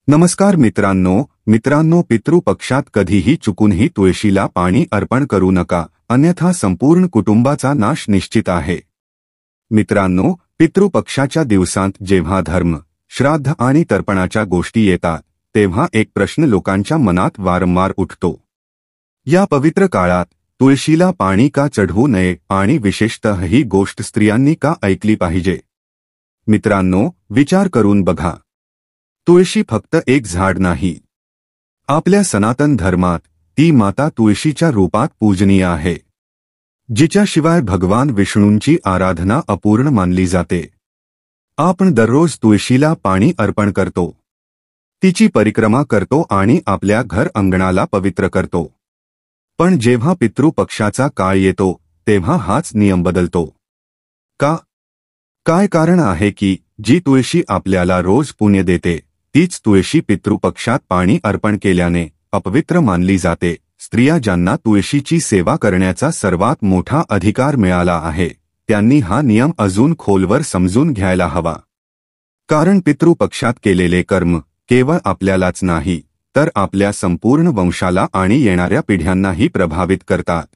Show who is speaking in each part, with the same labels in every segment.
Speaker 1: नमस्कार मित्रांनो, पितृपक्षात कधीही चुकूनही तुळशीला पाणी अर्पण करू नका, अन्यथा संपूर्ण कुटुंबाचा नाश निश्चित आहे। मित्रांनो, पितृपक्षाच्या दिवसांत जेव्हा धर्म, श्राद्ध आणि तर्पणाच्या गोष्टी येतात, तेव्हा एक प्रश्न लोकांच्या मनात वारंवार उठतो। या पवित्र काळात तुळशीला पाणी का चढवू नये आणि विशेषतः ही गोष्ट स्त्रियांनी का ऐकली पाहिजे? मित्रांनो, विचार करून बघा। तुळशी फक्त एक झाड नाही। आपल्या सनातन धर्मात ती माता तुळशीच्या रूपात पूजनीय आहे, जिच्याशिवाय भगवान विष्णूंची आराधना अपूर्ण मानली जाते। आपण दररोज तुळशीला पाणी अर्पण करतो, तिची परिक्रमा करतो आणि आपल्या घर अंगणाला पवित्र करतो। पण जेव्हा पितृपक्षाचा काळ येतो तेव्हा हाच नियम बदलतो का? काय कारण आहे की जी तुळशी आपल्याला रोज पुण्य देते, तीच तुळशी पितृपक्षात पाणी अर्पण केल्याने अपवित्र मानली जाते? स्त्रिया ज्यांना तुळशीची सेवा करण्याचा सर्वात मोठा अधिकार मिळाला आहे, त्यांनी हा नियम अजून खोलवर समजून घ्यायला हवा। कारण पितृपक्षात केलेले कर्म केवळ आपल्यालाच नाही, तर आपल्या संपूर्ण वंशाला आणि येणाऱ्या पिढ्यांनाही प्रभावित करतात।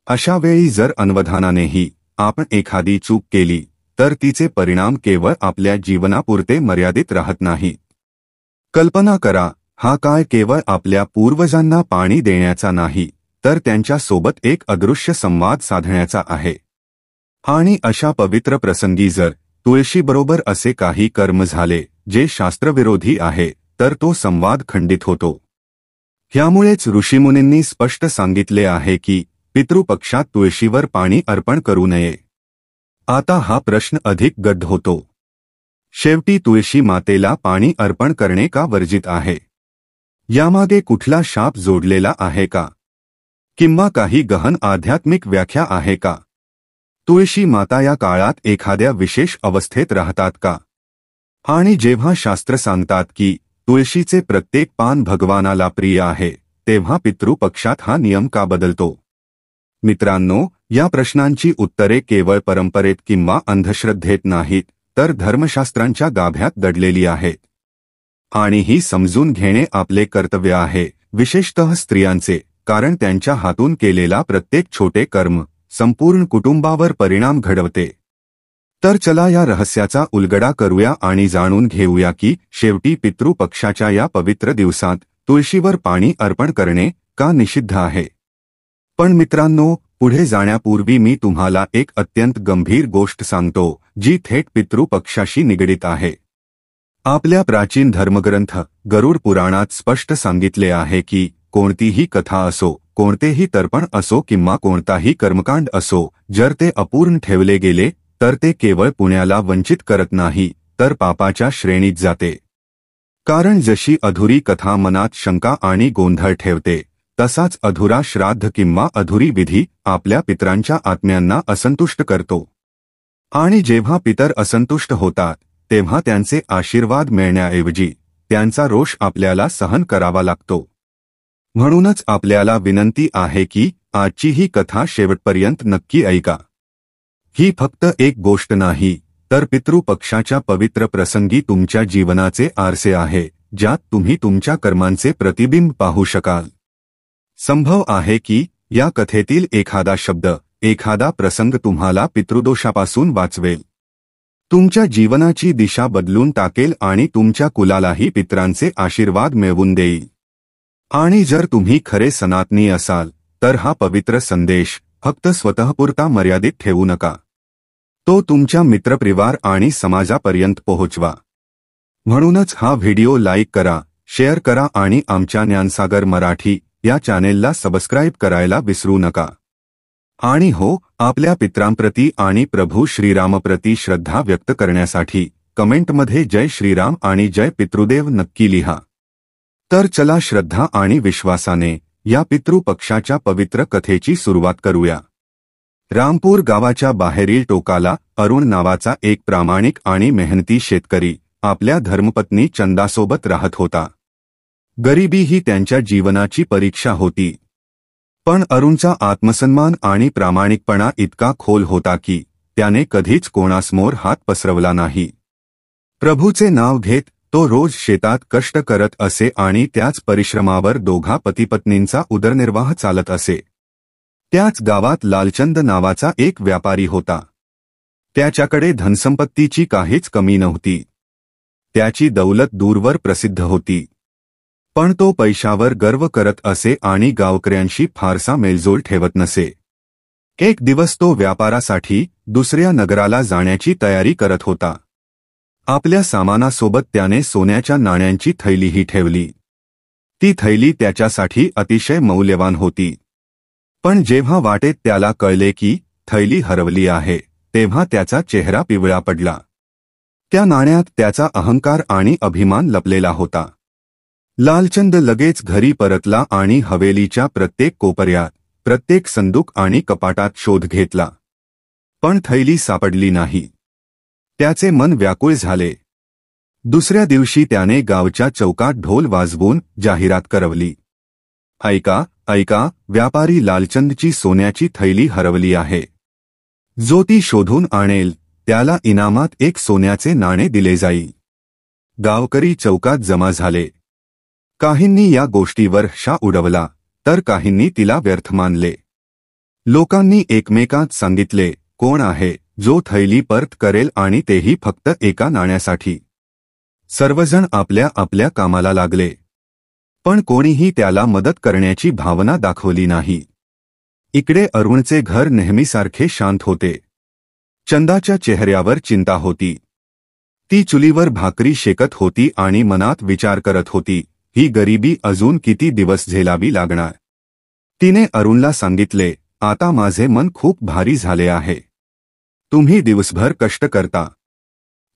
Speaker 1: अशा वेळी जर अनवधानानेही आपण एखादी चूक केली, तर तिचे परिणाम केवळ आपल्या जीवनापुरते मर्यादित राहत नाहीत। कल्पना करा, हा काळ केवळ आपल्या पूर्वजांना पाणी देण्याचा नाही, तर त्यांच्या सोबत एक अदृश्य संवाद साधण्याचा आहे। आणि अशा पवित्र प्रसंगी जर तुळशीबरोबर असे काही कर्म झाले जे शास्त्रविरोधी आहे, तर तो संवाद खंडित होतो। ह्यामुळेच ऋषीमुनींनी स्पष्ट सांगितले आहे की पितृपक्षात तुळशीवर पाणी अर्पण करू नये। आता हा प्रश्न अधिक गड्ड होतो। शेवटी तुळशी मातेला पाणी अर्पण करणे का वर्जित आहे? यामागे कुठला शाप जोडलेला आहे का? किंवा काही गहन आध्यात्मिक व्याख्या आहे का? तुळशी माता या काळात एखाद्या विशेष अवस्थेत राहतात का? आणि जेव्हा शास्त्र सांगतात की तुळशीचे प्रत्येक पान भगवानाला प्रिय आहे, तेव्हा पितृपक्षात हा नियम का बदलतो? मित्रांनो, या प्रश्नांची उत्तरे केवळ परंपरेत किंवा अंधश्रद्धेत नाहीत, तर धर्मशास्त्रांच्या गाभ्यात दडलेली आहेत। आणि ही समजून घेणे आपले कर्तव्य आहे, विशेषतः स्त्रियांचे, कारण त्यांच्या हातून केलेला प्रत्येक छोटे कर्म संपूर्ण कुटुंबावर परिणाम घडवते। तर चला या रहस्याचा उलगडा करूया आणि जाणून घेऊया की शेवटी पितृपक्षाच्या या पवित्र दिवसात तुळशीवर पाणी अर्पण करणे का निषिद्ध आहे। पण मित्रांनो, पुढे जाण्यापूर्वी मी तुम्हाला एक अत्यंत गंभीर गोष्ट सांगतो, जी थेट पितृपक्षाशी निगडीत आहे। आपल्या प्राचीन धर्मग्रंथ गरुड पुराणात स्पष्ट सांगितले आहे की कोणतीही कथा असो, कोणतेही तर्पण असो किंवा कोणताही कर्मकांड असो, जर ते अपूर्ण ठेवले गेले तर ते केवळ पुण्याला वंचित करत नाही, तर पापाच्या श्रेणीत जाते। कारण जशी अधुरी कथा मनात शंका आणि गोंधळ ठेवते, तसाच अधुरा श्राद्ध किंवा अधुरी विधी आपल्या पितरांच्या आत्म्यांना असंतुष्ट करतो। आणि जेव्हा पितर असंतुष्ट होतात, तेव्हा त्यांचे आशीर्वाद मिळण्याऐवजी त्यांचा रोष आपल्याला सहन करावा लागतो। म्हणूनच आपल्याला विनंती आहे की आजची ही कथा शेवटपर्यंत नक्की ऐका। ही फक्त एक गोष्ट नाही, तर पितृपक्षाच्या पवित्र प्रसंगी तुमच्या जीवनाचे आरसे आहे, ज्यात तुम्ही तुमच्या कर्मांचे प्रतिबिंब पाहू शकाल। संभव आहे की या कथेतील एखादा शब्द, एखादा प्रसंग तुम्हाला पितृदोषापासून वाचवेल, तुमच्या जीवनाची दिशा बदलून टाकेल आणि तुमच्या कुलालाही पितरांचे आशीर्वाद मिळवून देईल। आणि जर तुम्ही खरे सनातनी असाल, तर हा पवित्र संदेश फक्त स्वतःपुरता मर्यादित ठेवू नका, तो तुमच्या मित्रपरिवार आणि समाजापर्यंत पोहोचवा। म्हणूनच हा व्हिडिओ लाईक करा, शेअर करा आणि आमच्या ज्ञानसागर मराठी या चॅनेलला सबस्क्राईब करायला विसरू नका। आणि हो, आपल्या पितरांप्रती आणि प्रभू श्रीरामप्रती श्रद्धा व्यक्त करण्यासाठी कमेंटमध्ये जय श्रीराम आणि जय पितृदेव नक्की लिहा। तर चला श्रद्धा आणि विश्वासाने या पितृपक्षाच्या पवित्र कथेची सुरुवात करूया। रामपूर गावाच्या बाहेरील टोकाला अरुण नावाचा एक प्रामाणिक आणि मेहनती शेतकरी आपल्या धर्मपत्नी चंदासोबत राहत होता। गरिबी ही त्यांच्या जीवनाची परीक्षा होती, पण अरुणचा आत्मसन्मान आणि प्रामाणिकपणा इतका खोल होता की त्याने कधीच कोणासमोर हात पसरवला नाही। प्रभूचे नाव घेत तो रोज शेतात कष्ट करत असे आणि त्याच परिश्रमावर दोघा पतीपत्नींचा उदरनिर्वाह चालत असे. त्याच गावात लालचंद नावाचा एक व्यापारी होता. त्याच्याकडे धनसंपत्तीची काहीच कमी नव्हती. त्याची दौलत दूरवर प्रसिद्ध होती. पण तो पैशावर गर्व करत असे आणि गावकऱ्यांशी फारसा मेलजोल ठेवत नसे. एक दिवस तो व्यापारासाठी दुसऱ्या नगराला जाण्याची तयारी करत होता. आपल्या सामानासोबत त्याने सोन्याच्या नाण्यांची थैलीही ठेवली. ती थैली त्याच्यासाठी अतिशय मौल्यवान होती. पण जेव्हा वाटेत त्याला कळले की थैली हरवली आहे, तेव्हा त्याचा चेहरा पिवळा पडला. त्या नाण्यात त्याचा अहंकार आणि अभिमान लपलेला होता. लालचंद लगेच घरी परतला आणि हवेलीच्या प्रत्येक कोपऱ्यात, प्रत्येक संदूक आणि कपाटात शोध घेतला. पण थैली सापडली नाही. त्याचे मन व्याकुळ झाले. दुसऱ्या दिवशी त्याने गावच्या चौकात ढोल वाजवून जाहिरात करवली. ऐका, ऐका, व्यापारी लालचंदची सोन्याची थैली हरवली आहे. जो ती शोधून आणेल त्याला इनामात एक सोन्याचे नाणे दिले जाईल. गावकरी चौकात जमा झाले. काहींनी या गोष्टीवर शा उडवला, तर काहींनी तिला व्यर्थ मानले. लोकांनी एकमेकांत सांगितले, कोण आहे जो थैली परत करेल, आणि तेही फक्त एका नाण्यासाठी. सर्वजण आपल्या आपल्या कामाला लागले. पण कोणीही त्याला मदत करण्याची भावना दाखवली नाही. इकडे अरुणचे घर नेहमीसारखे शांत होते. चंदाच्या चेहऱ्यावर चिंता होती. ती चुलीवर भाकरी शेकत होती आणि मनात विचार करत होती, ही गरिबी अजून किती दिवस झेलावी लागणार. तिने अरुणला सांगितले, आता माझे मन खूप भारी झाले आहे. तुम्ही दिवसभर कष्ट करता,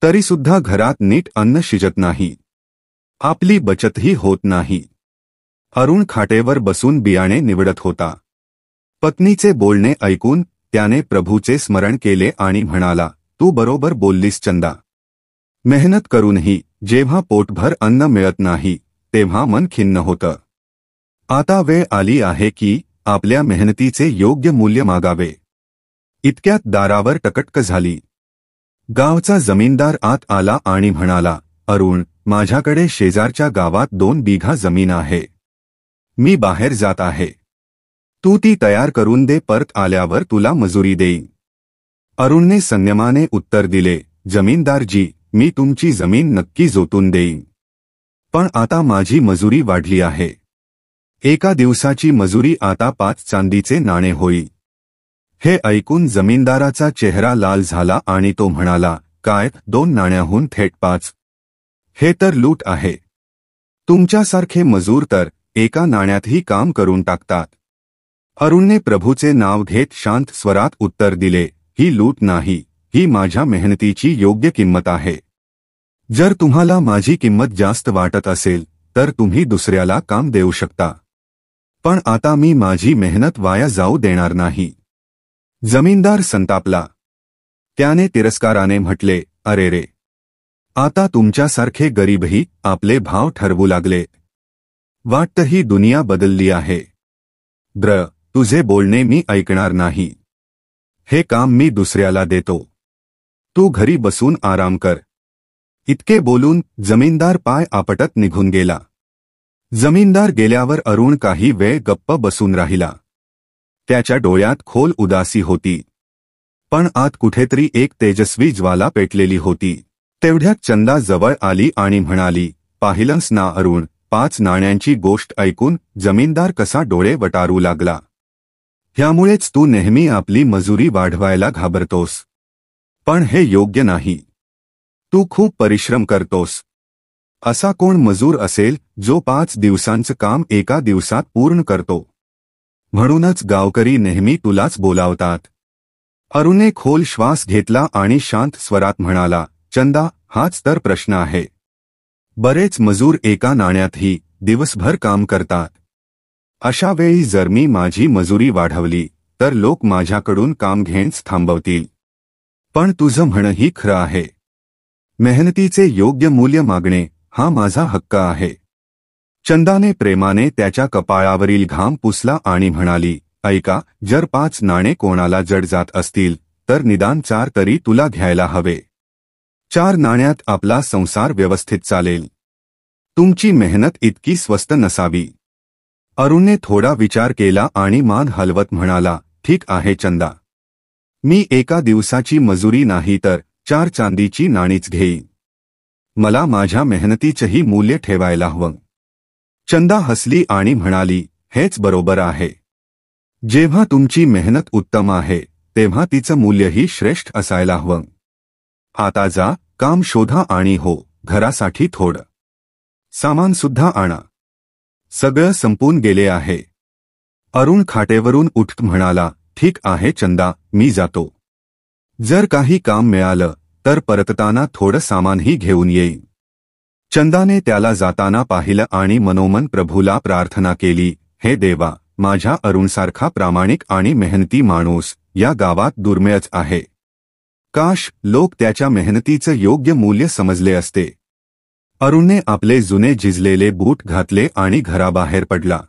Speaker 1: तरीसुद्धा घरात नीट अन्न शिजत नाही. आपली बचतही होत नाही. अरुण खाटेवर बसून बियाणे निवडत होता. पत्नीचे बोलणे ऐकून त्याने प्रभूचे स्मरण केले आणि म्हणाला, तू बरोबर बोललीस चंदा. मेहनत करूनही जेव्हा पोटभर अन्न मिळत नाही, तेव्हा मन खिन्न होतं. आता वेळ आली आहे की आपल्या मेहनतीचे योग्य मूल्य मागावे. इतक्यात दारावर टकटक झाली. गावचा जमीनदार आत आला आणि म्हणाला, अरुण, माझ्याकडे शेजारच्या गावात 2 बिघा जमीन आहे. मी बाहेर जात आहे. तू ती तयार करून दे, परत आल्यावर तुला मजुरी देईन. अरुणने संयमाने उत्तर दिले, जमीनदारजी, मी तुमची जमीन नक्की जोतून देईन. पण आता माझी मजुरी वाढली आहे. एका दिवसाची मजुरी आता 5 चांदीचे नाणे होईल. हे ऐकून जमीनदाराचा चेहरा लाल झाला आणि तो म्हणाला, काय, 2 नाण्याहून थेट 5? हे तर लूट आहे. तुमच्यासारखे मजूर तर एका नाण्यातही काम करून टाकतात. अरुणने प्रभूचे नाव घेत शांत स्वरात उत्तर दिले, ही लूट नाही, ही माझ्या मेहनतीची योग्य किंमत आहे. जर तुम्हाला माझी किंमत जास्त वाटत असेल तर तुम्ही दुसऱ्याला काम देऊ शकता. पण आता मी माझी मेहनत वाया जाऊ देणार नाही. जमीनदार संतापला. त्याने तिरस्काराने म्हटले, अरे रे, आता तुमच्यासारखे गरीबही आपले भाव ठरवू लागले. वाटतं ही दुनिया बदलली आहे. तुझे बोलणे मी ऐकणार नाही. हे काम मी दुसऱ्याला देतो. तू घरी बसून आराम कर. इतके बोलून जमीनदार पाय आपटत निघून गेला. जमीनदार गेल्यावर अरुण काही वेळ गप्प बसून राहिला. त्याच्या डोळ्यात खोल उदासी होती. पण आत कुठेतरी एक तेजस्वी ज्वाला पेटलेली होती. तेवढ्यात चंदा जवळ आली आणि म्हणाली, पाहिलंस ना अरुण, 5 नाण्यांची गोष्ट ऐकून जमीनदार कसा डोळे वटारू लागला. ह्यामुळेच तू नेहमी आपली मजुरी वाढवायला घाबरतोस. पण हे योग्य नाही. तू खूप परिश्रम करतोस. असा कोण मजूर असेल जो 5 दिवसांचं काम एका दिवसात पूर्ण करतो? म्हणूनच गावकरी नेहमी तुलाच बोलावतात. अरुणने खोल श्वास घेतला आणि शांत स्वरात म्हणाला, चंदा, हाच तर प्रश्न आहे. बरेच मजूर एका नाण्यातही दिवसभर काम करतात. अशा वेळी जर मी माझी मजुरी वाढवली तर लोक माझ्याकडून काम घेणंच थांबवतील. पण तुझं म्हणणंही खरं आहे. मेहनतीचे योग्य मूल्य मागणे हा माझा हक्क आहे. चंदाने प्रेमाने त्याच्या कपाळावरील घाम पुसला आणि म्हणाली, ऐका, जर 5 नाणे कोणाला जड जात असतील तर निदान 4 तरी तुला घ्यायला हवे. 4 नाण्यात आपला संसार व्यवस्थित चालेल. तुमची मेहनत इतकी स्वस्त नसावी. अरुणने थोडा विचार केला आणि मान हलवत म्हणाला, ठीक आहे चंदा. मी एका दिवसाची मजुरी नाही तर 4 चांदीची नाणीच घेईन. मला माझ्या मेहनतीचंही मूल्य ठेवायला हवं. चंदा हसली आणि म्हणाली, हेच बरोबर आहे. जेव्हा तुमची मेहनत उत्तम आहे तेव्हा तिचं मूल्यही श्रेष्ठ असायला हवं. आता जा, काम शोधा आणि हो, घरासाठी थोडं सामान सुद्धा आणा. सगळं संपून गेले आहे. अरुण खाटेवरून उठत म्हणाला, ठीक आहे चंदा, मी जातो. जर काही काम मिळालं तर परतताना थोडं सामानही घेऊन येईन. चंदाने त्याला जाताना पाहिलं आणि मनोमन प्रभूला प्रार्थना केली, हे देवा, माझ्या अरुणसारखा प्रामाणिक आणि मेहनती माणूस या गावात दुर्मिळच आहे. काश लोक त्याच्या मेहनतीचं योग्य मूल्य समजले असते. अरुणने आपले जुने झिजलेले बूट घातले आणि घराबाहेर पडला.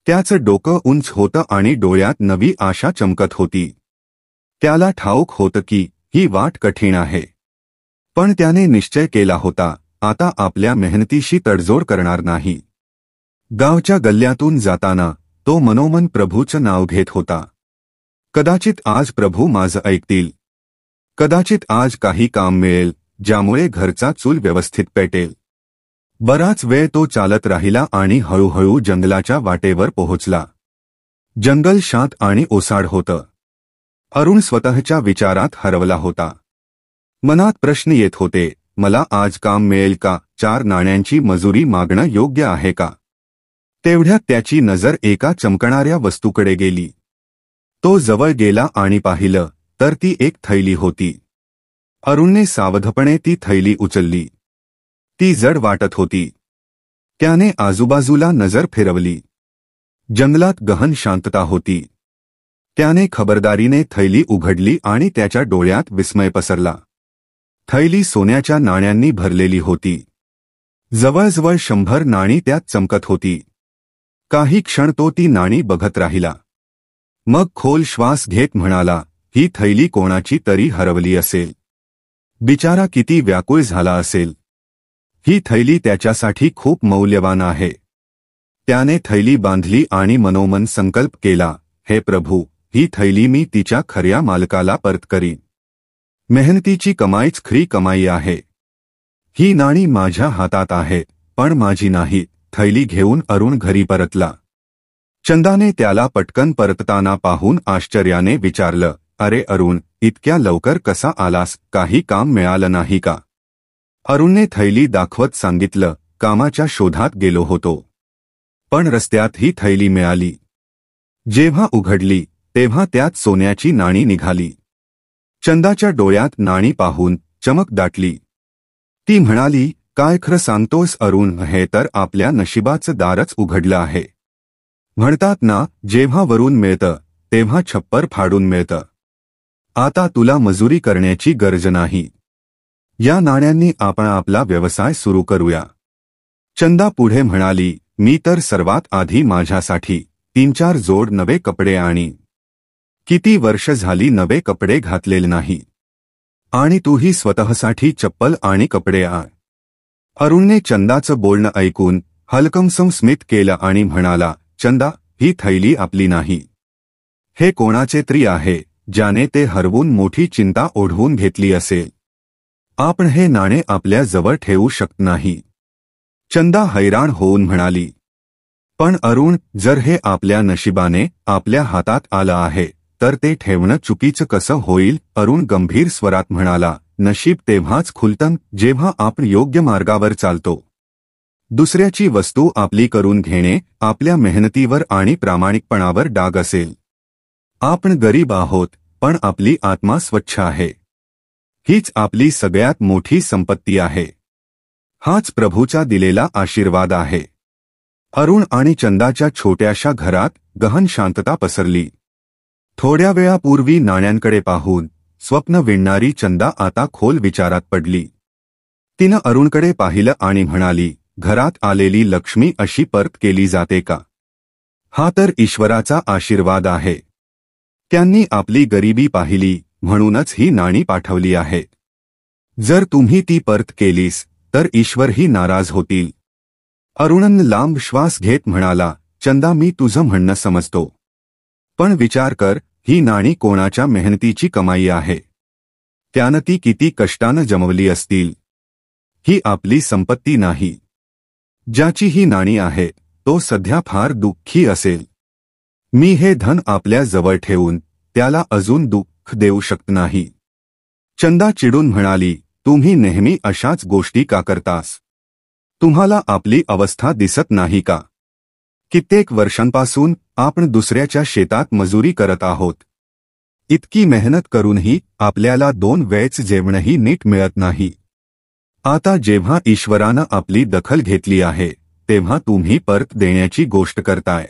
Speaker 1: त्याचं डोकं उंच होतं आणि डोळ्यात नवी आशा चमकत होती. त्याला ठाऊक होतं की ही वाट कठीण आहे, पण त्याने निश्चय केला होता, आता आपल्या मेहनतीशी तडजोड करणार नाही. गावच्या गल्ल्यातून जाताना तो मनोमन प्रभूचं नाव घेत होता. कदाचित आज प्रभू माझं ऐकतील. कदाचित आज काही काम मिळेल ज्यामुळे घरचा चूल व्यवस्थित पेटेल. बराच वेळ तो चालत राहिला आणि हळूहळू जंगलाच्या वाटेवर पोहोचला. जंगल शांत आणि ओसाड होतं. अरुण स्वतःच्या विचारात हरवला होता. मनात प्रश्न येत होते, मला आज काम मिळेल का? 4 नाण्यांची मजुरी मागणं योग्य आहे का? तेवढ्यात त्याची नजर एका चमकणाऱ्या वस्तूकडे गेली. तो जवळ गेला आणि पाहिलं तर ती एक थैली होती. अरुणने सावधपणे ती थैली उचलली. ती जड वाटत होती. त्याने आजूबाजूला नजर फिरवली. जंगलात गहन शांतता होती. त्याने खबरदारीने थैली उघडली आणि त्याच्या डोळ्यात विस्मय पसरला. थैली सोन्याच्या नाण्यांनी भरलेली होती. जवळजवळ 100 नाणी त्यात चमकत होती. काही क्षण तो ती नाणी बघत राहिला. मग खोल श्वास घेत म्हणाला, ही थैली कोणाची तरी हरवली असेल. बिचारा किती व्याकुळ झाला असेल. ही थैली त्याच्यासाठी खूप मौल्यवान आहे. त्याने थैली बांधली आणि मनोमन संकल्प केला, हे प्रभू, ही थैली मी तिच्या खऱ्या मालकाला परत करीन. मेहनतीची कमाईच खरी कमाई आहे. ही नाणी माझ्या हातात आहेत, पण माझी नाही. थैली घेऊन अरुण घरी परतला. चंदाने त्याला पटकन परतताना पाहून आश्चर्याने विचारलं, अरे अरुण, इतक्या लवकर कसा आलास? काही काम मिळालं नाही का? अरुणने थैली दाखवत सांगितलं, कामाच्या शोधात गेलो होतो, पण रस्त्यात ही थैली मिळाली. जेव्हा उघडली तेव्हा त्यात सोन्याची नाणी निघाली. चंदाच्या डोळ्यात नाणी पाहून चमक दाटली. ती म्हणाली, काय खरं सांगतोस अरुण? हे तर आपल्या नशिबाचं दारच उघडलं आहे. म्हणतात ना, जेव्हा वरून मिळतं तेव्हा छप्पर फाडून मिळतं. आता तुला मजुरी करण्याची गरज नाही. या नाण्यांनी आपण आपला व्यवसाय सुरू करूया. चंदा पुढे म्हणाली, मी तर सर्वात आधी माझ्यासाठी 3-4 जोड नवे कपडे आणीन. किती वर्ष झाली नवे कपडे घातलेले नाही. आणि तूही स्वतःसाठी चप्पल आणि कपडे आण. अरुणने चंदाचं बोलणं ऐकून हलकमसं स्मित केलं आणि म्हणाला, चंदा, ही थैली आपली नाही. हे कोणाचे तरी आहे, ज्याने ते हरवून मोठी चिंता ओढवून घेतली असेल. आपण हे नाणे आपल्या जवळ ठेवू शकत नाही. चंदा हैराण होऊन म्हणाली, पण अरुण, जर हे आपल्या नशिबाने आपल्या हातात आलं आहे तर ते ठेवणं चुकीचं कसं होईल? अरुण गंभीर स्वरात म्हणाला, नशीब तेव्हाच खुलतं जेव्हा आपण योग्य मार्गावर चालतो. दुसऱ्याची वस्तू आपली करून घेणे आपल्या मेहनतीवर आणि प्रामाणिकपणावर डाग असेल. आपण गरीब आहोत, पण आपली आत्मा स्वच्छ आहे. हीच आपली सगळ्यात मोठी संपत्ती आहे. हाच प्रभूचा दिलेला आशीर्वाद आहे. अरुण आणि चंदाच्या छोट्याशा घरात गहन शांतता पसरली. थोड्या वेळापूर्वी नाण्यांकडे पाहून स्वप्न विणणारी चंदा आता खोल विचारात पडली. तिनं अरुणकडे पाहिलं आणि म्हणाली, घरात आलेली लक्ष्मी अशी परत केली जाते का? हा तर ईश्वराचा आशीर्वाद आहे. त्यांनी आपली गरिबी पाहिली म्हणूनच ही नाणी पाठवली आहेत. जर तुम्ही ती परत केलीस तर ईश्वरही नाराज होतील. अरुणन लांब श्वास घेत म्हणाला, चंदा, मी तुझं म्हणणं समजतो. पण विचार कर, ही नाणी कोणाच्या मेहनतीची कमाई आहे. त्यानं ती किती कष्टानं जमवली असतील. ही आपली संपत्ती नाही. ज्याची ही नाणी आहे तो सध्या फार दुःखी असेल. मी हे धन आपल्या जवळ ठेवून त्याला अजून दुःख देऊ शकत नाही. चंदा चिडून म्हणाली, तुम्ही नेहमी अशाच गोष्टी का करतास? तुम्हाला आपली अवस्था दिसत नाही का? कित्येक वर्षांपासून आपण दुसऱ्याच्या शेतात मजुरी करत आहोत. इतकी मेहनत करूनही आपल्याला 2 वेळचं जेवणही नीट मिळत नाही. आता जेव्हा ईश्वरानं आपली दखल घेतली आहे तेव्हा तुम्ही परत देण्याची गोष्ट करताय.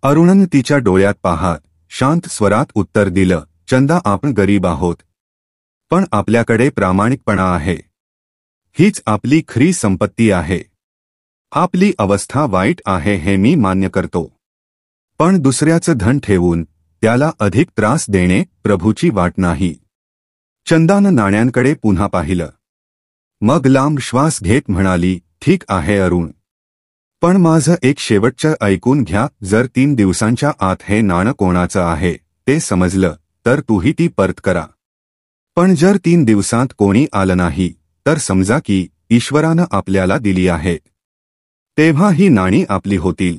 Speaker 1: अरुणन तिच्या डोळ्यात पाहत शांत स्वरात उत्तर दिलं, चंदा, आपण गरीब आहोत, पण आपल्याकडे प्रामाणिकपणा आहे. हीच आपली खरी संपत्ती आहे. आपली अवस्था वाईट आहे हे मी मान्य करतो, पण दुसऱ्याचं धन ठेवून त्याला अधिक त्रास देणे प्रभूची वाट नाही. चंदानं नाण्यांकडे पुन्हा पाहिलं. मग लांब श्वास घेत म्हणाली, ठीक आहे अरुण, पण माझं एक शेवटचं ऐकून घ्या. जर 3 दिवसांच्या आत हे नाणं कोणाचं आहे ते समजलं तर तूही ती परत करा. पण जर 3 दिवसांत कोणी आलं नाही तर समजा की ईश्वरानं आपल्याला दिली आहेत. तेव्हा ही नाणी आपली होतील.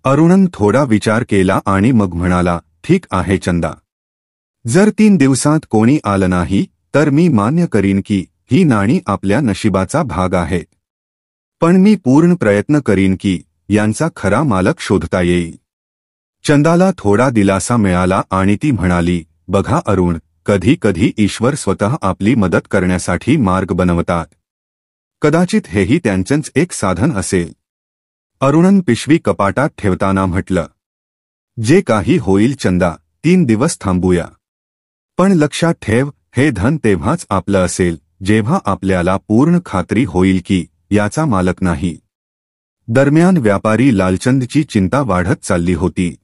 Speaker 1: अरुणन थोडा विचार केला आणि मग म्हणाला, ठीक आहे चंदा, जर 3 दिवसांत कोणी आलं नाही तर मी मान्य करीन की ही नाणी आपल्या नशिबाचा भाग आहे. पण मी पूर्ण प्रयत्न करीन की यांचा खरा मालक शोधता येईल. चंदाला थोडा दिलासा मिळाला आणि ती म्हणाली, बघा अरुण, कधी कधी ईश्वर स्वतः आपली मदत करण्यासाठी मार्ग बनवतात. कदाचित हेही त्यांचंच एक साधन असेल. अरुणन पिशवी कपाटात ठेवताना म्हटलं, जे काही होईल चंदा, 3 दिवस थांबूया. पण लक्षात ठेव, हे धन तेव्हाच आपलं असेल जेव्हा आपल्याला पूर्ण खात्री होईल की याचा मालक नाही. दरम्यान व्यापारी लालचंदची चिंता वाढत चालली होती.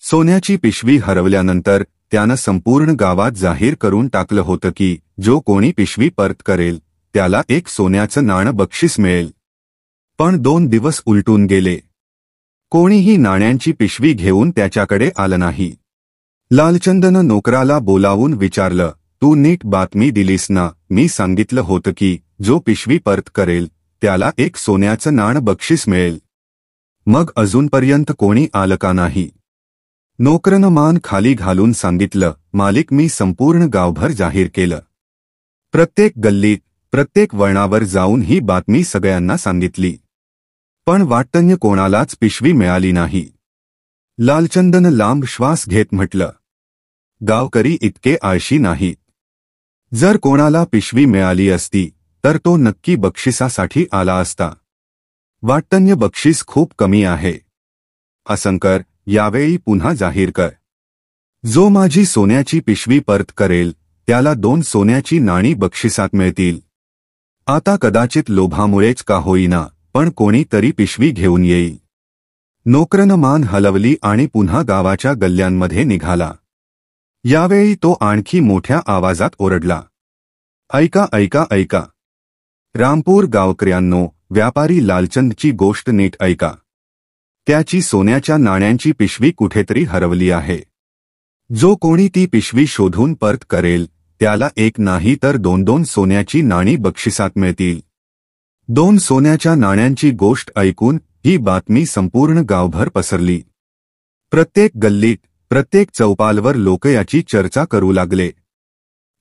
Speaker 1: सोन्याची पिशवी हरवल्यानंतर त्यानं संपूर्ण गावात जाहीर करून टाकलं होतं की जो कोणी पिशवी परत करेल त्याला एक सोन्याचं नाणं बक्षीस मिळेल. पण 2 दिवस उलटून गेले. कोणीही नाण्यांची पिशवी घेऊन त्याच्याकडे आलं नाही. लालचंदनं नोकराला बोलावून विचारलं, तू नीट बातमी दिलीस ना? मी सांगितलं होतं की जो पिशवी परत करेल त्याला एक सोन्याचं नाणं बक्षीस मिळेल. मग अजूनपर्यंत कोणी आलं का नाही? नोकरनं मान खाली घालून सांगितलं, मालिक, मी संपूर्ण गावभर जाहीर केलं. प्रत्येक गल्लीत, प्रत्येक वळणावर जाऊन ही बातमी सगळ्यांना सांगितली. पण वाटतंय कोणालाच पिशवी मिळाली नाही. लालचंदनं लांब श्वास घेत म्हटलं, गावकरी इतके आळशी नाहीत. जर कोणाला पिशवी मिळाली असती तर तो नक्की बक्षिसासाठी आला असता. वाटतंय बक्षीस खूप कमी आहे. असं कर, यावेळी पुन्हा जाहीर कर. जो माझी सोन्याची पिशवी परत करेल त्याला 2 सोन्याची नाणी बक्षिसात मिळतील. आता कदाचित लोभामुळेच का होईना पण कोणी तरी पिशवी घेऊन येईल. नोकरनं मान हलवली आणि पुन्हा गावाच्या गल्ल्यांमध्ये निघाला. यावेळी तो आणखी मोठ्या आवाजात ओरडला, ऐका ऐका ऐका, रामपूर गावकऱ्यांनो, व्यापारी लालचंदची गोष्ट नीट ऐका. त्याची सोन्याच्या नाण्यांची पिशवी कुठेतरी हरवली आहे. जो कोणी ती पिशवी शोधून परत करेल त्याला एक नाही तर 2 सोन्याची नाणी बक्षिसात मिळतील. 2 सोन्याच्या नाण्यांची गोष्ट ऐकून ही बातमी संपूर्ण गावभर पसरली. प्रत्येक गल्लीत, प्रत्येक चौपालवर लोक याची चर्चा करू लागले.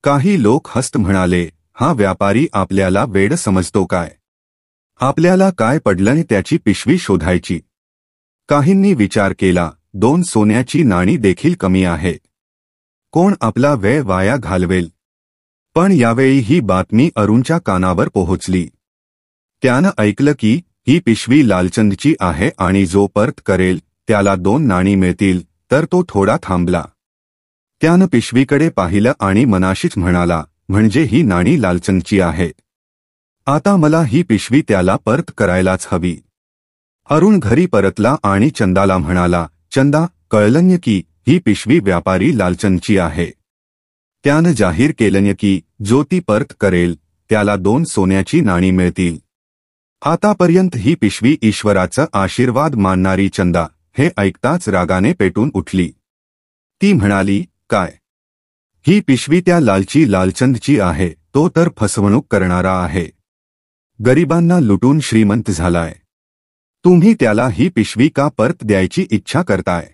Speaker 1: काही लोक हसत म्हणाले, हा व्यापारी आपल्याला वेड समजतो काय? आपल्याला काय पडलं त्याची पिशवी शोधायची? काहींनी विचार केला, 2 सोन्याची नाणी देखील कमी आहेत. कोण आपला वेळ वाया घालवेल? पण यावेळी ही बातमी अरुणच्या कानावर पोहोचली. त्यानं ऐकलं की ही पिशवी लालचंदची आहे आणि जो परत करेल त्याला 2 नाणी मिळतील. तर तो थोडा थांबला. त्यानं पिशवीकडे पाहिलं आणि मनाशीच म्हणाला, म्हणजे ही नाणी लालचंदची आहेत. आता मला ही पिशवी त्याला परत करायलाच हवी. अरुण घरी परतला आणि चंदाला म्हणाला, चंदा, कळलं की ही पिशवी व्यापारी लालचंदची आहे. त्यानं जाहीर केलं की जो ती परत करेल त्याला 2 सोन्याची नाणी मिळतील. आतापर्यंत ही पिशवी ईश्वराचा आशीर्वाद मानणारी चंदा हे ऐकताच रागाने पेटून उठली. ती म्हणाली, काय? ही पिशवी त्या लालचंदची आहे. तो तर फसवणूक करणारा आहे. गरिबांना लुटून श्रीमंत झालाय. तुम्ही त्याला ही पिशवी का परत द्यायची इच्छा करताय?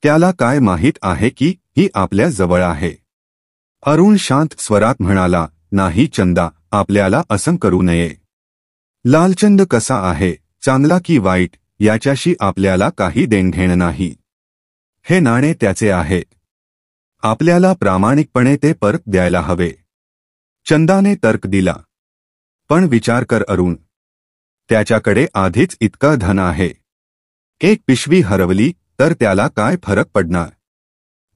Speaker 1: त्याला काय माहीत आहे की ही आपल्या जवळ आहे? अरुण शांत स्वरात म्हणाला, नाही चंदा, आपल्याला असं करू नये. लालचंद कसा आहे, चांगला की वाईट, याच्याशी आपल्याला काही देणघेण नाही. हे नाणे त्याचे आहे. आपल्याला प्रामाणिकपणे ते परत द्यायला हवे. चंदाने तर्क दिला. पण विचार कर अरुण, त्याच्याकडे आधीच इतकं धन आहे. एक पिशवी हरवली तर त्याला काय फरक पडणार?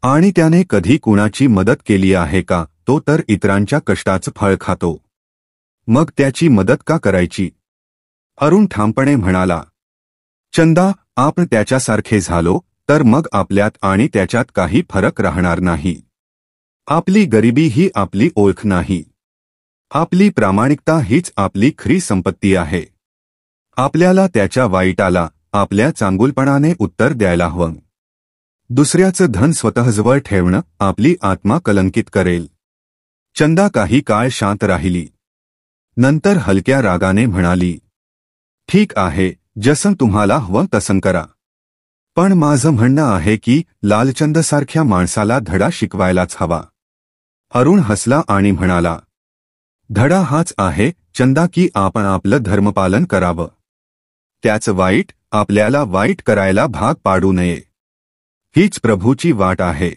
Speaker 1: आणि त्याने कधी कुणाची मदत केली आहे का? तो तर इतरांच्या कष्टाचं फळ खातो. मग त्याची मदत का करायची? अरुण ठामपणे म्हणाला, चंदा, आपण त्याच्यासारखे झालो तर मग आपल्यात आणि त्याच्यात काही फरक राहणार नाही. आपली गरिबी ही आपली ओळख नाही. आपली प्रामाणिकता हीच आपली खरी संपत्ती आहे. आपल्याला त्याच्या वाईटाला आपल्या चांगुलपणाने उत्तर द्यायला हवं. दुसऱ्याचं धन स्वतःजवळ ठेवणं आपली आत्मा कलंकित करेल. चंदा काही काळ शांत राहिली. नंतर हलक्या रागाने म्हणाली, ठीक आहे, जसं तुम्हाला हवं तसं करा. पण माझं म्हणणं आहे की लालचंदसारख्या माणसाला धडा शिकवायलाच हवा. अरुण हसला आणि म्हणाला, धडा हाच आहे चंदा की आपण आपलं धर्मपालन करावं. त्याचं वाईट आपल्याला वाईट करायला भाग पाडू नये. हीच प्रभूची वाट आहे.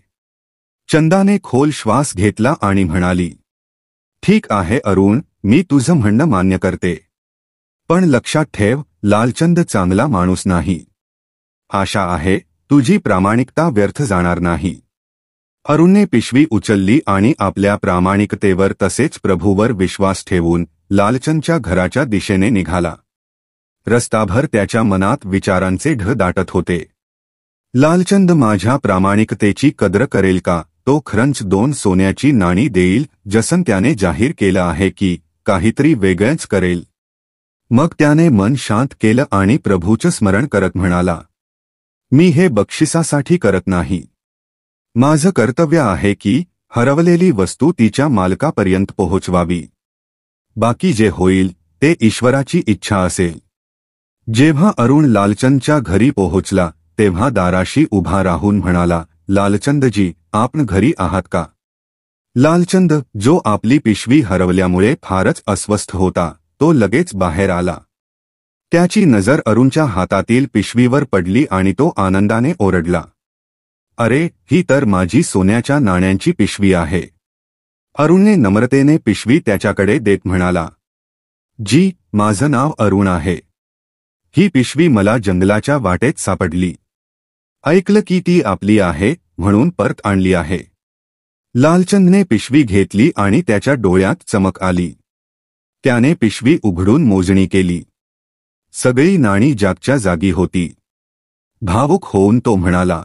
Speaker 1: चंदाने खोल श्वास घेतला आणि म्हणाली, ठीक आहे अरुण, मी तुझं म्हणणं मान्य करते. पण लक्षात ठेव, लालचंद चांगला माणूस नाही. आशा आहे तुझी प्रामाणिकता व्यर्थ जाणार नाही. अरुणने पिशवी उचलली आणि आपल्या प्रामाणिकतेवर तसेच प्रभूवर विश्वास ठेवून लालचंदच्या घराच्या दिशेने निघाला. रस्ताभर त्याच्या मनात विचारांचे ढग दाटत होते. लालचंद माझ्या प्रामाणिकतेची कदर करेल का? तो खरंच 2 सोन्याची नाणी देईल जसं त्याने जाहीर केलं आहे की काहीतरी वेगळंच करेल? मग त्याने मन शांत केलं आणि प्रभूचं स्मरण करत म्हणाला, मी हे बक्षिसासाठी करत नाही. माझं कर्तव्य आहे की हरवलेली वस्तू तिच्या मालकापर्यंत पोहोचवावी. बाकी जे होईल ते ईश्वराची इच्छा असेल. जेव्हा अरुण लालचंदच्या घरी पोहोचला तेव्हा दाराशी उभा राहून म्हणाला, लालचंदजी, आपण घरी आहात का? लालचंद, जो आपली पिशवी हरवल्यामुळे फारच अस्वस्थ होता, तो लगेच बाहेर आला. त्याची नजर अरुणच्या हातातील पिशवीवर पडली आणि तो आनंदाने ओरडला, अरे, ही तर माझी सोन्याच्या नाण्यांची पिशवी आहे. अरुणने नम्रतेने पिशवी त्याच्याकडे देत म्हणाला, जी, माझं नाव अरुण आहे. ही पिशवी मला जंगलाच्या वाटेत सापडली. ऐकलं की ती आपली आहे म्हणून परत आणली आहे. लालचंदने पिशवी घेतली आणि त्याच्या डोळ्यात चमक आली. त्याने पिशवी उघडून मोजणी केली. सगळी नाणी जागच्या जागी होती. भावुक होऊन तो म्हणाला,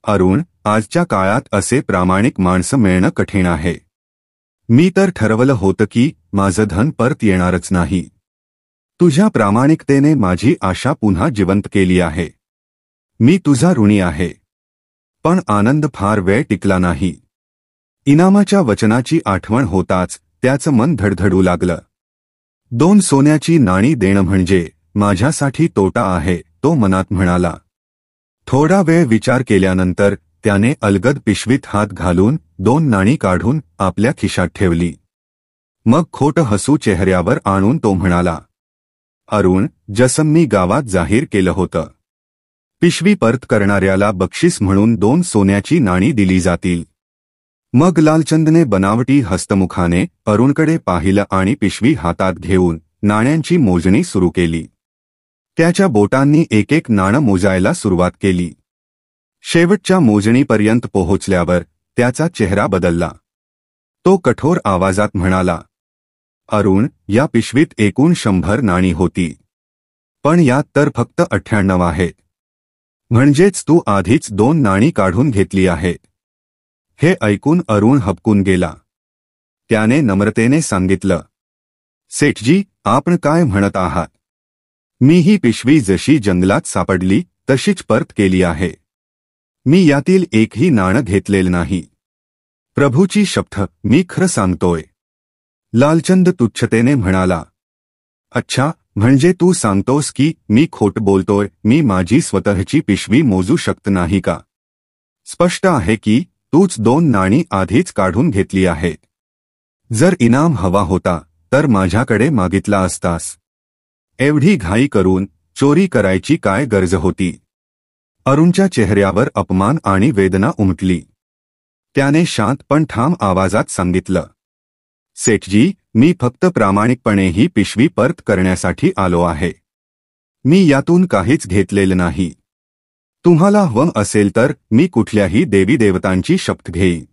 Speaker 1: अरुण, आजच्या काळात असे प्रामाणिक माणसं मिळणं कठीण आहे. मी तर ठरवलं होतं की माझं धन परत येणारच नाही. तुझ्या प्रामाणिकतेने माझी आशा पुन्हा जिवंत केली आहे. मी तुझा ऋणी आहे. पण आनंद फार वेळ टिकला नाही. इनामाच्या वचनाची आठवण होताच त्याचं मन धडधडू लागलं. 2 सोन्याची नाणी देणं म्हणजे माझ्यासाठी तोटा आहे, तो मनात म्हणाला. थोडा वेळ विचार केल्यानंतर त्याने अलगद पिशवीत हात घालून 2 नाणी काढून आपल्या खिशात ठेवली. मग खोटं हसू चेहऱ्यावर आणून तो म्हणाला, अरुण, जसं मी गावात जाहीर केलं होतं, पिशवी परत करणाऱ्याला बक्षीस म्हणून 2 सोन्याची नाणी दिली जातील. मग लालचंदने बनावटी हस्तमुखाने अरुणकडे पाहिलं आणि पिशवी हातात घेऊन नाण्यांची मोजणी सुरू केली. त्याच्या बोटांनी एक एक नाणं मोजायला सुरुवात केली. शेवटच्या मोजणीपर्यंत पोहोचल्यावर त्याचा चेहरा बदलला. तो कठोर आवाजात म्हणाला, अरुण, या पिशवीत एकूण 100 नाणी होती. पण यात तर फक्त 98 आहेत. म्हणजेच तू आधीच 2 नाणी काढून घेतली आहेत. हे ऐकून अरुण हबकून गेला. त्याने नम्रतेने सांगितलं, सेठजी, आपण काय म्हणत आहात? मी ही पिशवी जशी जंगलात सापडली तशीच परत केली आहे. मी यातील एकही नाणं घेतलेलं नाही. प्रभूची शपथ, मी खरं सांगतोय. लालचंद तुच्छतेने म्हणाला. अच्छा, म्हणजे तू सांगतोस की मी खोट बोलतोय? मी माझी स्वतःची पिशवी मोजू शकत नाही का? स्पष्ट आहे की तूच 2 नाणी आधीच काढून घेतली आहे. जर इनाम हवा होता तर माझ्याकडे मागितला असतास. एवढी घाई करून चोरी करायची काय गरज होती? अरुणच्या चेहऱ्यावर अपमान आणि वेदना उमटली. त्याने शांत पण ठाम आवाजात सांगितलं, सेठजी, मी फक्त प्रामाणिकपणे ही पिशवी परत करण्यासाठी आलो आहे. मी यातून काहीच घेतलेलं नाही. तुम्हाला हवं असेल तर मी कुठल्याही देवी देवतांची शपथ घेईन,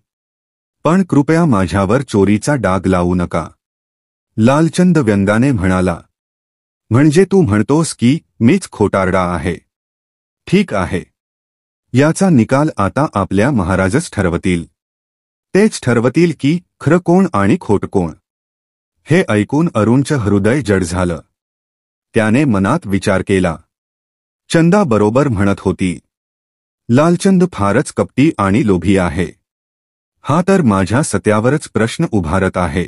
Speaker 1: पण कृपया माझ्यावर चोरीचा डाग लावू नका. लालचंद व्यंगाने म्हणाला. म्हणजे तू म्हणतोस की मीच खोटारडा आहे? ठीक आहे. याचा निकाल आता आपल्या महाराजच ठरवतील. तेच ठरवतील की खरं कोण आणि खोट कोण. हे ऐकून अरुणचं हृदय जड झालं. त्याने मनात विचार केला. चंदा बरोबर म्हणत होती. लालचंद फारच कपटी आणि लोभी आहे. हा तर माझ्या सत्यावरच प्रश्न उभारत आहे.